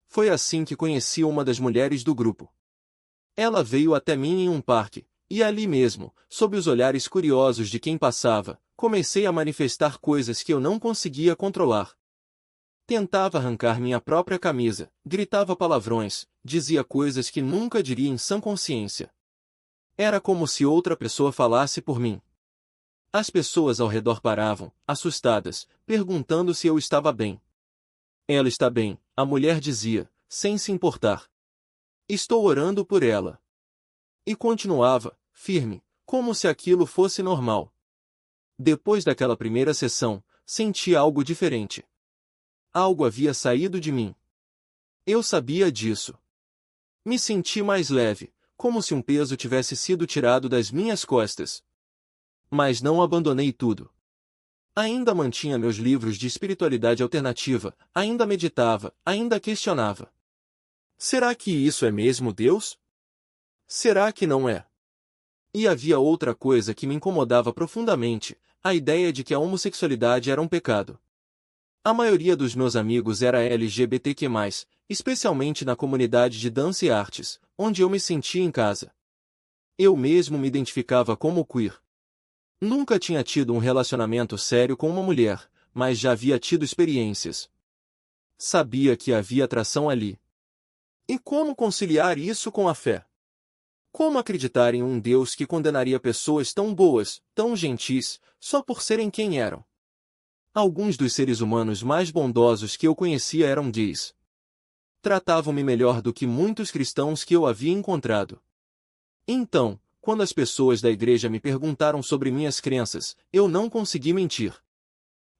Foi assim que conheci uma das mulheres do grupo. Ela veio até mim em um parque, e ali mesmo, sob os olhares curiosos de quem passava, comecei a manifestar coisas que eu não conseguia controlar. Tentava arrancar minha própria camisa, gritava palavrões, dizia coisas que nunca diria em sã consciência. Era como se outra pessoa falasse por mim. As pessoas ao redor paravam, assustadas, perguntando se eu estava bem. Ela está bem, a mulher dizia, sem se importar. Estou orando por ela. E continuava, firme, como se aquilo fosse normal. Depois daquela primeira sessão, senti algo diferente. Algo havia saído de mim. Eu sabia disso. Me senti mais leve, como se um peso tivesse sido tirado das minhas costas. Mas não abandonei tudo. Ainda mantinha meus livros de espiritualidade alternativa, ainda meditava, ainda questionava. Será que isso é mesmo Deus? Será que não é? E havia outra coisa que me incomodava profundamente, a ideia de que a homossexualidade era um pecado. A maioria dos meus amigos era LGBTQ+, especialmente na comunidade de dança e artes, onde eu me sentia em casa. Eu mesmo me identificava como queer. Nunca tinha tido um relacionamento sério com uma mulher, mas já havia tido experiências. Sabia que havia atração ali. E como conciliar isso com a fé? Como acreditar em um Deus que condenaria pessoas tão boas, tão gentis, só por serem quem eram? Alguns dos seres humanos mais bondosos que eu conhecia eram gays. Tratavam-me melhor do que muitos cristãos que eu havia encontrado. Então, quando as pessoas da igreja me perguntaram sobre minhas crenças, eu não consegui mentir.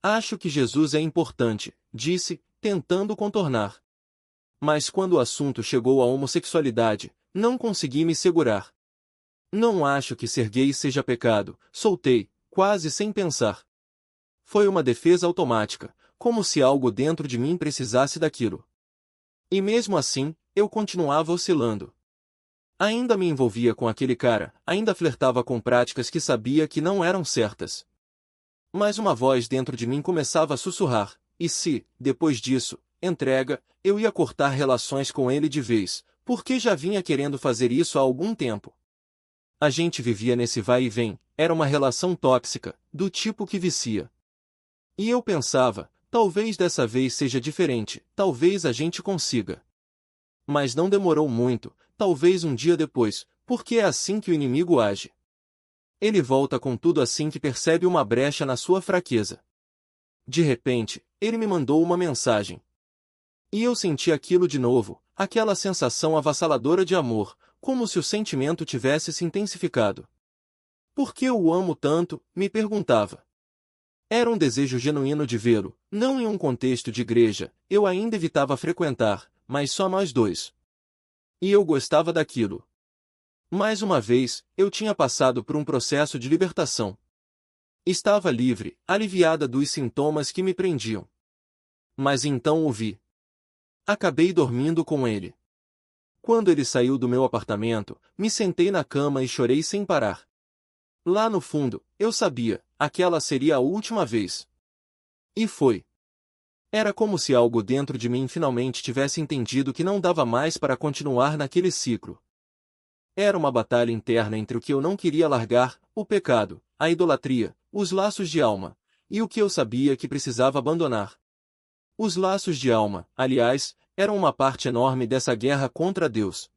Acho que Jesus é importante, disse, tentando contornar. Mas quando o assunto chegou à homossexualidade, não consegui me segurar. Não acho que ser gay seja pecado, soltei, quase sem pensar. Foi uma defesa automática, como se algo dentro de mim precisasse daquilo. E mesmo assim, eu continuava oscilando. Ainda me envolvia com aquele cara, ainda flertava com práticas que sabia que não eram certas. Mas uma voz dentro de mim começava a sussurrar, e se, depois disso, entrega, eu ia cortar relações com ele de vez, porque já vinha querendo fazer isso há algum tempo. A gente vivia nesse vai e vem, era uma relação tóxica, do tipo que vicia. E eu pensava, talvez dessa vez seja diferente, talvez a gente consiga. Mas não demorou muito, talvez um dia depois, porque é assim que o inimigo age. Ele volta com tudo assim que percebe uma brecha na sua fraqueza. De repente, ele me mandou uma mensagem. E eu senti aquilo de novo, aquela sensação avassaladora de amor, como se o sentimento tivesse se intensificado. Por que eu o amo tanto? Me perguntava. Era um desejo genuíno de vê-lo, não em um contexto de igreja, eu ainda evitava frequentar, mas só nós dois. E eu gostava daquilo. Mais uma vez, eu tinha passado por um processo de libertação. Estava livre, aliviada dos sintomas que me prendiam. Mas então o vi. Acabei dormindo com ele. Quando ele saiu do meu apartamento, me sentei na cama e chorei sem parar. Lá no fundo, eu sabia, aquela seria a última vez. E foi. Era como se algo dentro de mim finalmente tivesse entendido que não dava mais para continuar naquele ciclo. Era uma batalha interna entre o que eu não queria largar, o pecado, a idolatria, os laços de alma, e o que eu sabia que precisava abandonar. Os laços de alma, aliás, eram uma parte enorme dessa guerra contra Deus.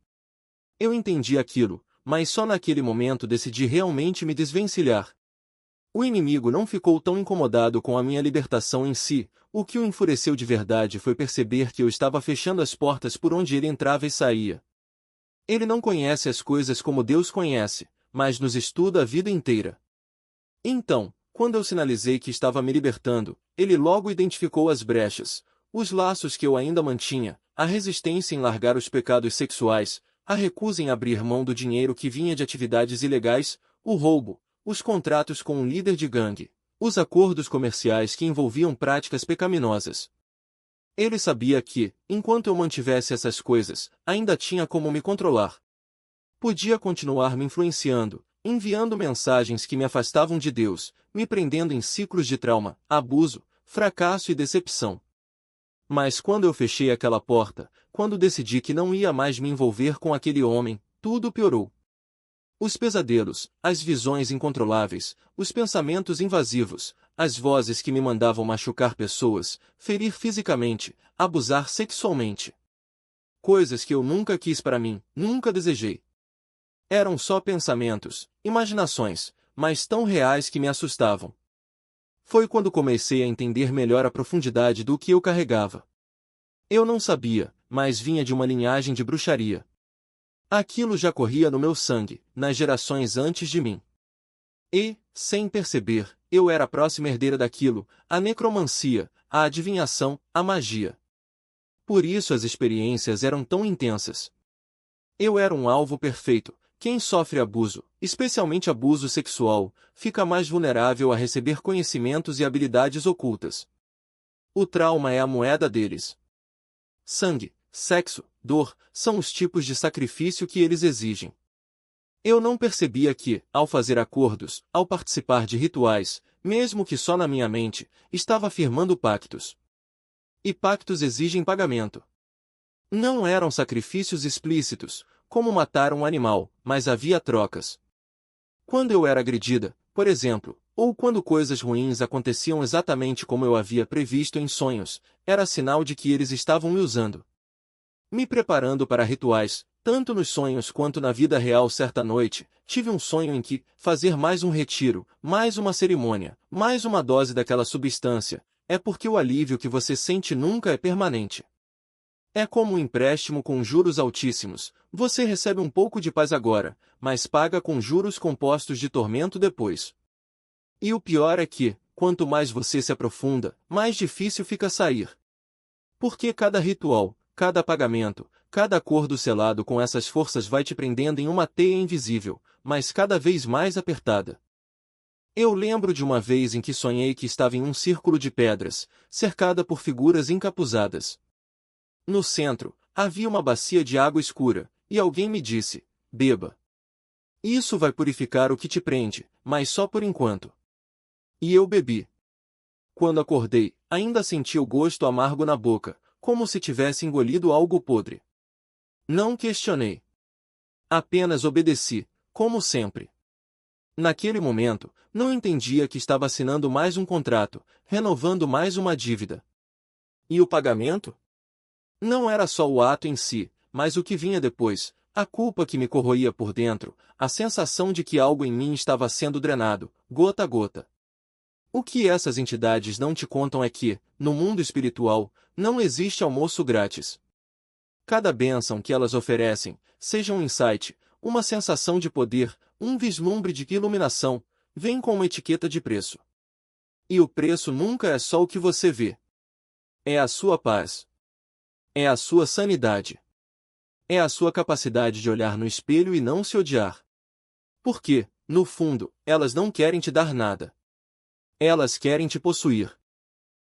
Eu entendi aquilo, mas só naquele momento decidi realmente me desvencilhar. O inimigo não ficou tão incomodado com a minha libertação em si, o que o enfureceu de verdade foi perceber que eu estava fechando as portas por onde ele entrava e saía. Ele não conhece as coisas como Deus conhece, mas nos estuda a vida inteira. Então, quando eu sinalizei que estava me libertando, ele logo identificou as brechas, os laços que eu ainda mantinha, a resistência em largar os pecados sexuais, a recusa em abrir mão do dinheiro que vinha de atividades ilegais, o roubo, os contratos com um líder de gangue, os acordos comerciais que envolviam práticas pecaminosas. Ele sabia que, enquanto eu mantivesse essas coisas, ainda tinha como me controlar. Podia continuar me influenciando, enviando mensagens que me afastavam de Deus, me prendendo em ciclos de trauma, abuso, fracasso e decepção. Mas quando eu fechei aquela porta, quando decidi que não ia mais me envolver com aquele homem, tudo piorou. Os pesadelos, as visões incontroláveis, os pensamentos invasivos, as vozes que me mandavam machucar pessoas, ferir fisicamente, abusar sexualmente. Coisas que eu nunca quis para mim, nunca desejei. Eram só pensamentos, imaginações, mas tão reais que me assustavam. Foi quando comecei a entender melhor a profundidade do que eu carregava. Eu não sabia, mas vinha de uma linhagem de bruxaria. Aquilo já corria no meu sangue, nas gerações antes de mim. E, sem perceber, eu era a próxima herdeira daquilo, a necromancia, a adivinhação, a magia. Por isso as experiências eram tão intensas. Eu era um alvo perfeito. Quem sofre abuso, especialmente abuso sexual, fica mais vulnerável a receber conhecimentos e habilidades ocultas. O trauma é a moeda deles. Sangue, sexo, dor, são os tipos de sacrifício que eles exigem. Eu não percebia que, ao fazer acordos, ao participar de rituais, mesmo que só na minha mente, estava firmando pactos. E pactos exigem pagamento. Não eram sacrifícios explícitos, como matar um animal, mas havia trocas. Quando eu era agredida, por exemplo, ou quando coisas ruins aconteciam exatamente como eu havia previsto em sonhos, era sinal de que eles estavam me usando. Me preparando para rituais, tanto nos sonhos quanto na vida real. Certa noite, tive um sonho em que, fazer mais um retiro, mais uma cerimônia, mais uma dose daquela substância, é porque o alívio que você sente nunca é permanente. É como um empréstimo com juros altíssimos, você recebe um pouco de paz agora, mas paga com juros compostos de tormento depois. E o pior é que, quanto mais você se aprofunda, mais difícil fica sair. Porque cada ritual, cada pagamento, cada acordo selado com essas forças vai te prendendo em uma teia invisível, mas cada vez mais apertada. Eu lembro de uma vez em que sonhei que estava em um círculo de pedras, cercada por figuras encapuzadas. No centro, havia uma bacia de água escura, e alguém me disse: beba. Isso vai purificar o que te prende, mas só por enquanto. E eu bebi. Quando acordei, ainda senti o gosto amargo na boca, como se tivesse engolido algo podre. Não questionei. Apenas obedeci, como sempre. Naquele momento, não entendia que estava assinando mais um contrato, renovando mais uma dívida. E o pagamento? Não era só o ato em si, mas o que vinha depois, a culpa que me corroía por dentro, a sensação de que algo em mim estava sendo drenado, gota a gota. O que essas entidades não te contam é que, no mundo espiritual, não existe almoço grátis. Cada bênção que elas oferecem, seja um insight, uma sensação de poder, um vislumbre de iluminação, vem com uma etiqueta de preço. E o preço nunca é só o que você vê. É a sua paz. É a sua sanidade. É a sua capacidade de olhar no espelho e não se odiar. Porque, no fundo, elas não querem te dar nada. Elas querem te possuir.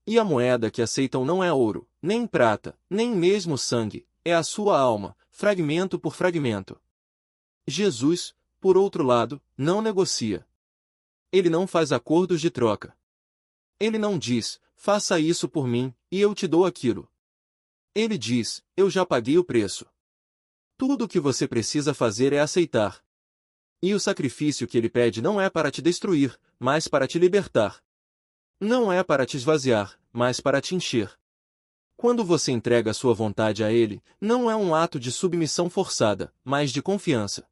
E a moeda que aceitam não é ouro, nem prata, nem mesmo sangue, é a sua alma, fragmento por fragmento. Jesus, por outro lado, não negocia. Ele não faz acordos de troca. Ele não diz: faça isso por mim, e eu te dou aquilo. Ele diz: eu já paguei o preço. Tudo o que você precisa fazer é aceitar. E o sacrifício que ele pede não é para te destruir, mas para te libertar. Não é para te esvaziar, mas para te encher. Quando você entrega a sua vontade a ele, não é um ato de submissão forçada, mas de confiança.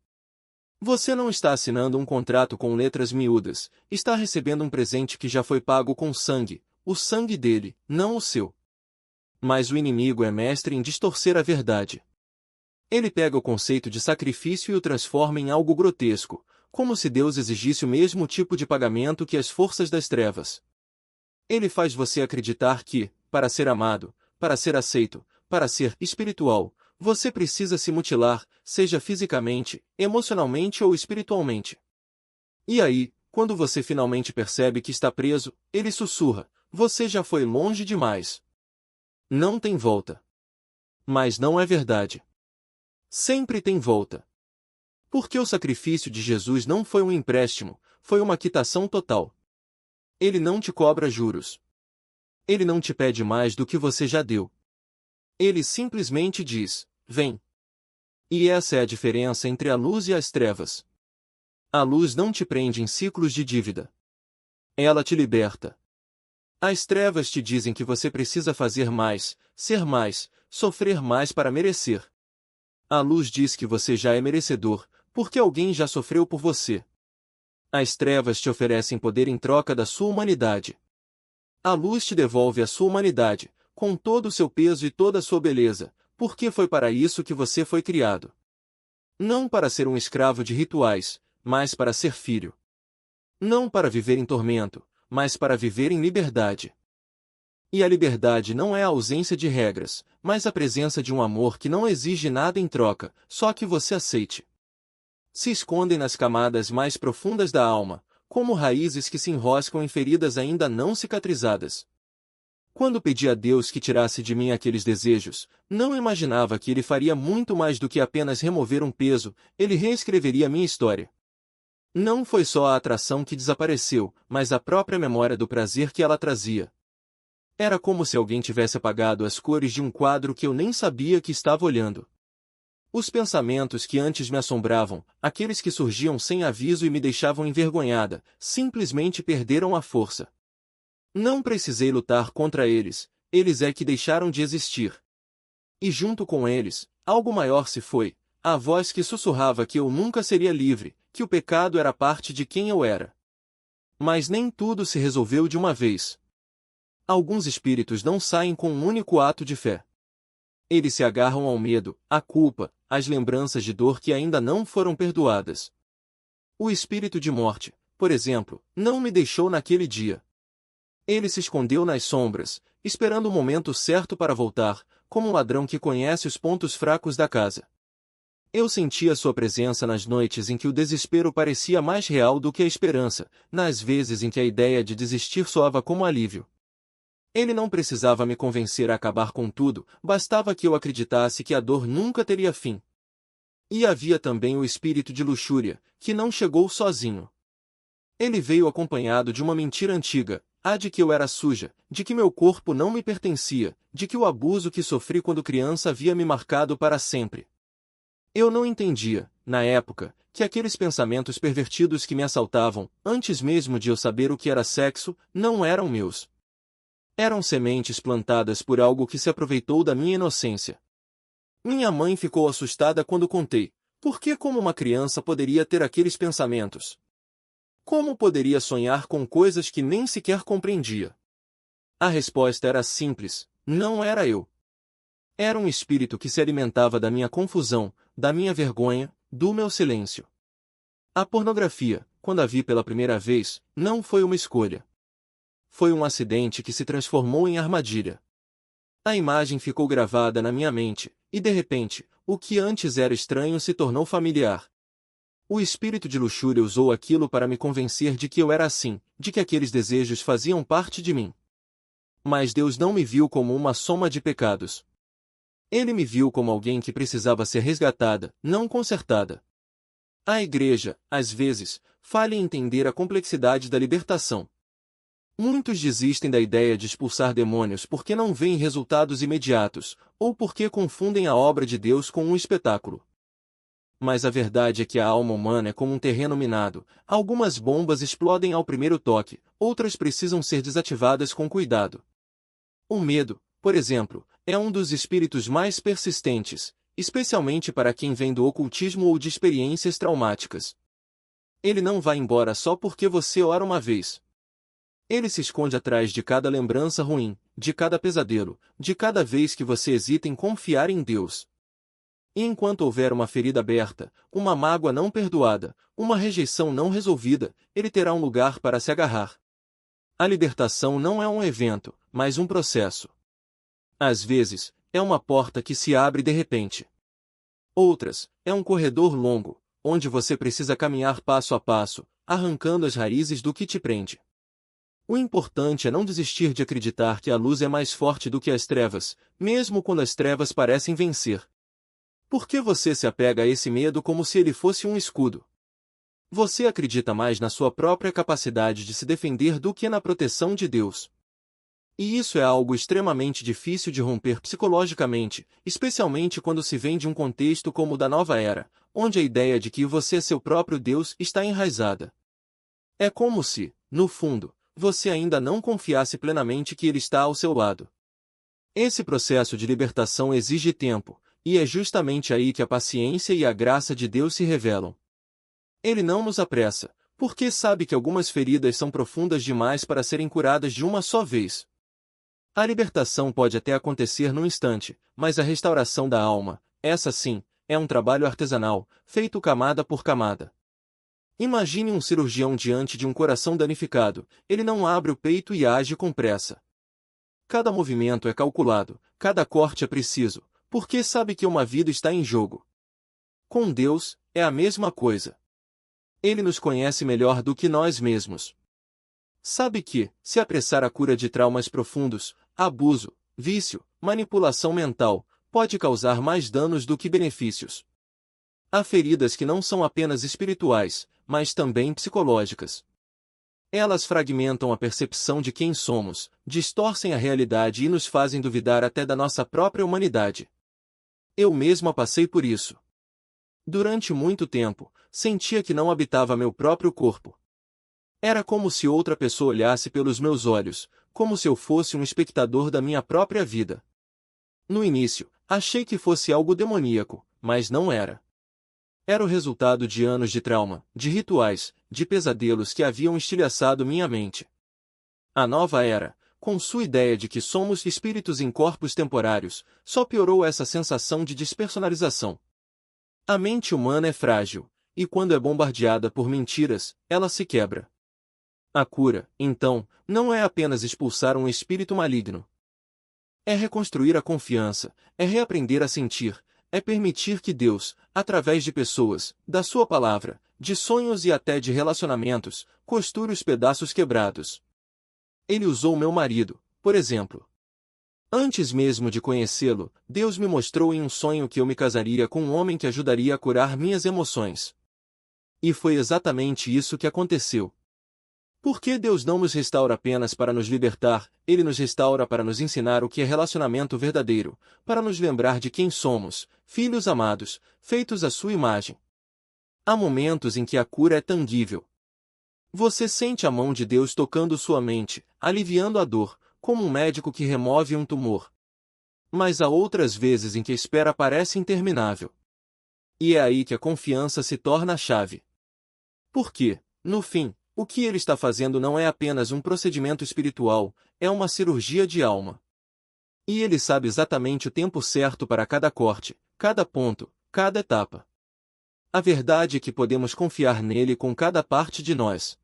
Você não está assinando um contrato com letras miúdas, está recebendo um presente que já foi pago com sangue, o sangue dele, não o seu. Mas o inimigo é mestre em distorcer a verdade. Ele pega o conceito de sacrifício e o transforma em algo grotesco, como se Deus exigisse o mesmo tipo de pagamento que as forças das trevas. Ele faz você acreditar que, para ser amado, para ser aceito, para ser espiritual, você precisa se mutilar, seja fisicamente, emocionalmente ou espiritualmente. E aí, quando você finalmente percebe que está preso, ele sussurra: você já foi longe demais. Não tem volta. Mas não é verdade. Sempre tem volta. Porque o sacrifício de Jesus não foi um empréstimo, foi uma quitação total. Ele não te cobra juros. Ele não te pede mais do que você já deu. Ele simplesmente diz, vem. E essa é a diferença entre a luz e as trevas. A luz não te prende em ciclos de dívida. Ela te liberta. As trevas te dizem que você precisa fazer mais, ser mais, sofrer mais para merecer. A luz diz que você já é merecedor, porque alguém já sofreu por você. As trevas te oferecem poder em troca da sua humanidade. A luz te devolve a sua humanidade, com todo o seu peso e toda a sua beleza, porque foi para isso que você foi criado. Não para ser um escravo de rituais, mas para ser filho. Não para viver em tormento, mas para viver em liberdade. E a liberdade não é a ausência de regras, mas a presença de um amor que não exige nada em troca, só que você aceite. Se escondem nas camadas mais profundas da alma, como raízes que se enroscam em feridas ainda não cicatrizadas. Quando pedi a Deus que tirasse de mim aqueles desejos, não imaginava que Ele faria muito mais do que apenas remover um peso, Ele reescreveria minha história. Não foi só a atração que desapareceu, mas a própria memória do prazer que ela trazia. Era como se alguém tivesse apagado as cores de um quadro que eu nem sabia que estava olhando. Os pensamentos que antes me assombravam, aqueles que surgiam sem aviso e me deixavam envergonhada, simplesmente perderam a força. Não precisei lutar contra eles, eles é que deixaram de existir. E junto com eles, algo maior se foi, a voz que sussurrava que eu nunca seria livre, que o pecado era parte de quem eu era. Mas nem tudo se resolveu de uma vez. Alguns espíritos não saem com um único ato de fé. Eles se agarram ao medo, à culpa, às lembranças de dor que ainda não foram perdoadas. O espírito de morte, por exemplo, não me deixou naquele dia. Ele se escondeu nas sombras, esperando o momento certo para voltar, como um ladrão que conhece os pontos fracos da casa. Eu sentia sua presença nas noites em que o desespero parecia mais real do que a esperança, nas vezes em que a ideia de desistir soava como alívio. Ele não precisava me convencer a acabar com tudo, bastava que eu acreditasse que a dor nunca teria fim. E havia também o espírito de luxúria, que não chegou sozinho. Ele veio acompanhado de uma mentira antiga, a de que eu era suja, de que meu corpo não me pertencia, de que o abuso que sofri quando criança havia me marcado para sempre. Eu não entendia, na época, que aqueles pensamentos pervertidos que me assaltavam, antes mesmo de eu saber o que era sexo, não eram meus. Eram sementes plantadas por algo que se aproveitou da minha inocência. Minha mãe ficou assustada quando contei, porque como uma criança poderia ter aqueles pensamentos? Como poderia sonhar com coisas que nem sequer compreendia? A resposta era simples, não era eu. Era um espírito que se alimentava da minha confusão, da minha vergonha, do meu silêncio. A pornografia, quando a vi pela primeira vez, não foi uma escolha. Foi um acidente que se transformou em armadilha. A imagem ficou gravada na minha mente, e de repente, o que antes era estranho se tornou familiar. O espírito de luxúria usou aquilo para me convencer de que eu era assim, de que aqueles desejos faziam parte de mim. Mas Deus não me viu como uma soma de pecados. Ele me viu como alguém que precisava ser resgatada, não consertada. A igreja, às vezes, falha em entender a complexidade da libertação. Muitos desistem da ideia de expulsar demônios porque não veem resultados imediatos, ou porque confundem a obra de Deus com um espetáculo. Mas a verdade é que a alma humana é como um terreno minado, algumas bombas explodem ao primeiro toque, outras precisam ser desativadas com cuidado. O medo, por exemplo, é um dos espíritos mais persistentes, especialmente para quem vem do ocultismo ou de experiências traumáticas. Ele não vai embora só porque você ora uma vez. Ele se esconde atrás de cada lembrança ruim, de cada pesadelo, de cada vez que você hesita em confiar em Deus. E enquanto houver uma ferida aberta, uma mágoa não perdoada, uma rejeição não resolvida, ele terá um lugar para se agarrar. A libertação não é um evento, mas um processo. Às vezes, é uma porta que se abre de repente. Outras, é um corredor longo, onde você precisa caminhar passo a passo, arrancando as raízes do que te prende. O importante é não desistir de acreditar que a luz é mais forte do que as trevas, mesmo quando as trevas parecem vencer. Por que você se apega a esse medo como se ele fosse um escudo? Você acredita mais na sua própria capacidade de se defender do que na proteção de Deus. E isso é algo extremamente difícil de romper psicologicamente, especialmente quando se vem de um contexto como o da nova era, onde a ideia de que você é seu próprio Deus está enraizada. É como se, no fundo, você ainda não confiasse plenamente que Ele está ao seu lado. Esse processo de libertação exige tempo, e é justamente aí que a paciência e a graça de Deus se revelam. Ele não nos apressa, porque sabe que algumas feridas são profundas demais para serem curadas de uma só vez. A libertação pode até acontecer num instante, mas a restauração da alma, essa sim, é um trabalho artesanal, feito camada por camada. Imagine um cirurgião diante de um coração danificado, ele não abre o peito e age com pressa. Cada movimento é calculado, cada corte é preciso, porque sabe que uma vida está em jogo. Com Deus, é a mesma coisa. Ele nos conhece melhor do que nós mesmos. Sabe que, se apressar a cura de traumas profundos, abuso, vício, manipulação mental, pode causar mais danos do que benefícios. Há feridas que não são apenas espirituais, mas também psicológicas. Elas fragmentam a percepção de quem somos, distorcem a realidade e nos fazem duvidar até da nossa própria humanidade. Eu mesma passei por isso. Durante muito tempo, sentia que não habitava meu próprio corpo. Era como se outra pessoa olhasse pelos meus olhos, como se eu fosse um espectador da minha própria vida. No início, achei que fosse algo demoníaco, mas não era. Era o resultado de anos de trauma, de rituais, de pesadelos que haviam estilhaçado minha mente. A nova era, com sua ideia de que somos espíritos em corpos temporários, só piorou essa sensação de despersonalização. A mente humana é frágil, e quando é bombardeada por mentiras, ela se quebra. A cura, então, não é apenas expulsar um espírito maligno. É reconstruir a confiança, é reaprender a sentir, é permitir que Deus, através de pessoas, da sua palavra, de sonhos e até de relacionamentos, costure os pedaços quebrados. Ele usou meu marido, por exemplo. Antes mesmo de conhecê-lo, Deus me mostrou em um sonho que eu me casaria com um homem que ajudaria a curar minhas emoções. E foi exatamente isso que aconteceu. Porque Deus não nos restaura apenas para nos libertar, Ele nos restaura para nos ensinar o que é relacionamento verdadeiro, para nos lembrar de quem somos, filhos amados, feitos à sua imagem. Há momentos em que a cura é tangível. Você sente a mão de Deus tocando sua mente, aliviando a dor, como um médico que remove um tumor. Mas há outras vezes em que a espera parece interminável. E é aí que a confiança se torna a chave. Porque, no fim, o que ele está fazendo não é apenas um procedimento espiritual, é uma cirurgia de alma. E ele sabe exatamente o tempo certo para cada corte, cada ponto, cada etapa. A verdade é que podemos confiar nele com cada parte de nós.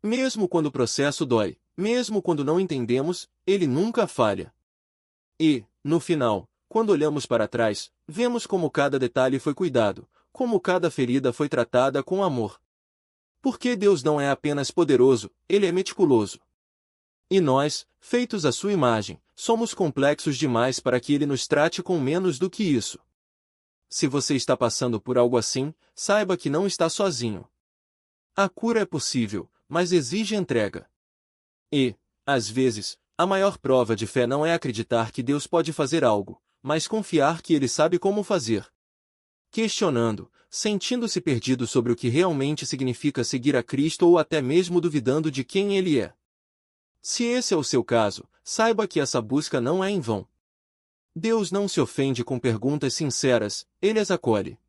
Mesmo quando o processo dói, mesmo quando não entendemos, ele nunca falha. E, no final, quando olhamos para trás, vemos como cada detalhe foi cuidado, como cada ferida foi tratada com amor. Porque Deus não é apenas poderoso, Ele é meticuloso. E nós, feitos à sua imagem, somos complexos demais para que Ele nos trate com menos do que isso. Se você está passando por algo assim, saiba que não está sozinho. A cura é possível, mas exige entrega. E, às vezes, a maior prova de fé não é acreditar que Deus pode fazer algo, mas confiar que Ele sabe como fazer. Questionando, sentindo-se perdido sobre o que realmente significa seguir a Cristo ou até mesmo duvidando de quem Ele é. Se esse é o seu caso, saiba que essa busca não é em vão. Deus não se ofende com perguntas sinceras, Ele as acolhe.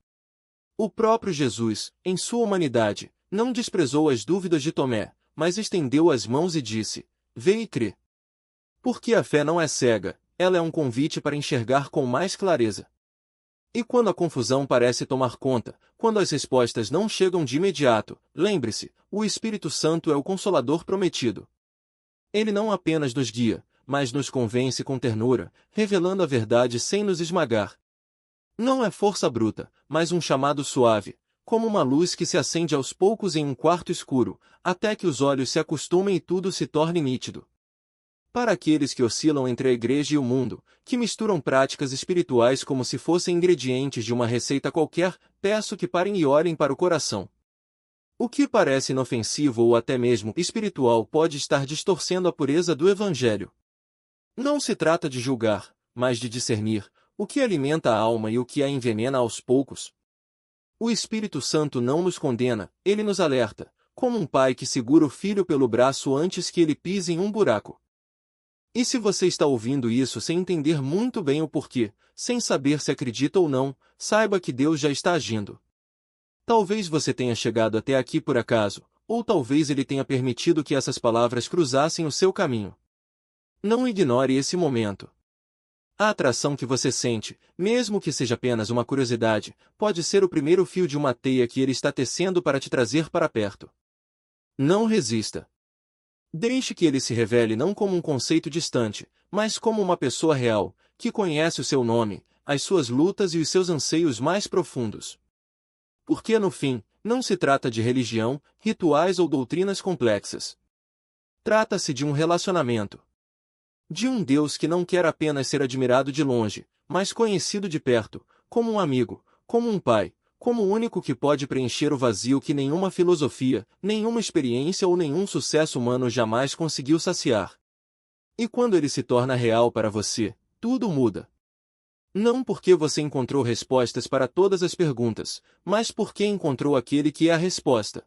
O próprio Jesus, em sua humanidade, não desprezou as dúvidas de Tomé, mas estendeu as mãos e disse: "Vê e crê." Porque a fé não é cega, ela é um convite para enxergar com mais clareza. E quando a confusão parece tomar conta, quando as respostas não chegam de imediato, lembre-se, o Espírito Santo é o Consolador prometido. Ele não apenas nos guia, mas nos convence com ternura, revelando a verdade sem nos esmagar. Não é força bruta, mas um chamado suave, como uma luz que se acende aos poucos em um quarto escuro, até que os olhos se acostumem e tudo se torne nítido. Para aqueles que oscilam entre a igreja e o mundo, que misturam práticas espirituais como se fossem ingredientes de uma receita qualquer, peço que parem e olhem para o coração. O que parece inofensivo ou até mesmo espiritual pode estar distorcendo a pureza do Evangelho. Não se trata de julgar, mas de discernir o que alimenta a alma e o que a envenena aos poucos. O Espírito Santo não nos condena, ele nos alerta, como um pai que segura o filho pelo braço antes que ele pise em um buraco. E se você está ouvindo isso sem entender muito bem o porquê, sem saber se acredita ou não, saiba que Deus já está agindo. Talvez você tenha chegado até aqui por acaso, ou talvez ele tenha permitido que essas palavras cruzassem o seu caminho. Não ignore esse momento. A atração que você sente, mesmo que seja apenas uma curiosidade, pode ser o primeiro fio de uma teia que ele está tecendo para te trazer para perto. Não resista. Deixe que ele se revele não como um conceito distante, mas como uma pessoa real, que conhece o seu nome, as suas lutas e os seus anseios mais profundos. Porque no fim, não se trata de religião, rituais ou doutrinas complexas. Trata-se de um relacionamento. De um Deus que não quer apenas ser admirado de longe, mas conhecido de perto, como um amigo, como um pai, como o único que pode preencher o vazio que nenhuma filosofia, nenhuma experiência ou nenhum sucesso humano jamais conseguiu saciar. E quando ele se torna real para você, tudo muda. Não porque você encontrou respostas para todas as perguntas, mas porque encontrou aquele que é a resposta.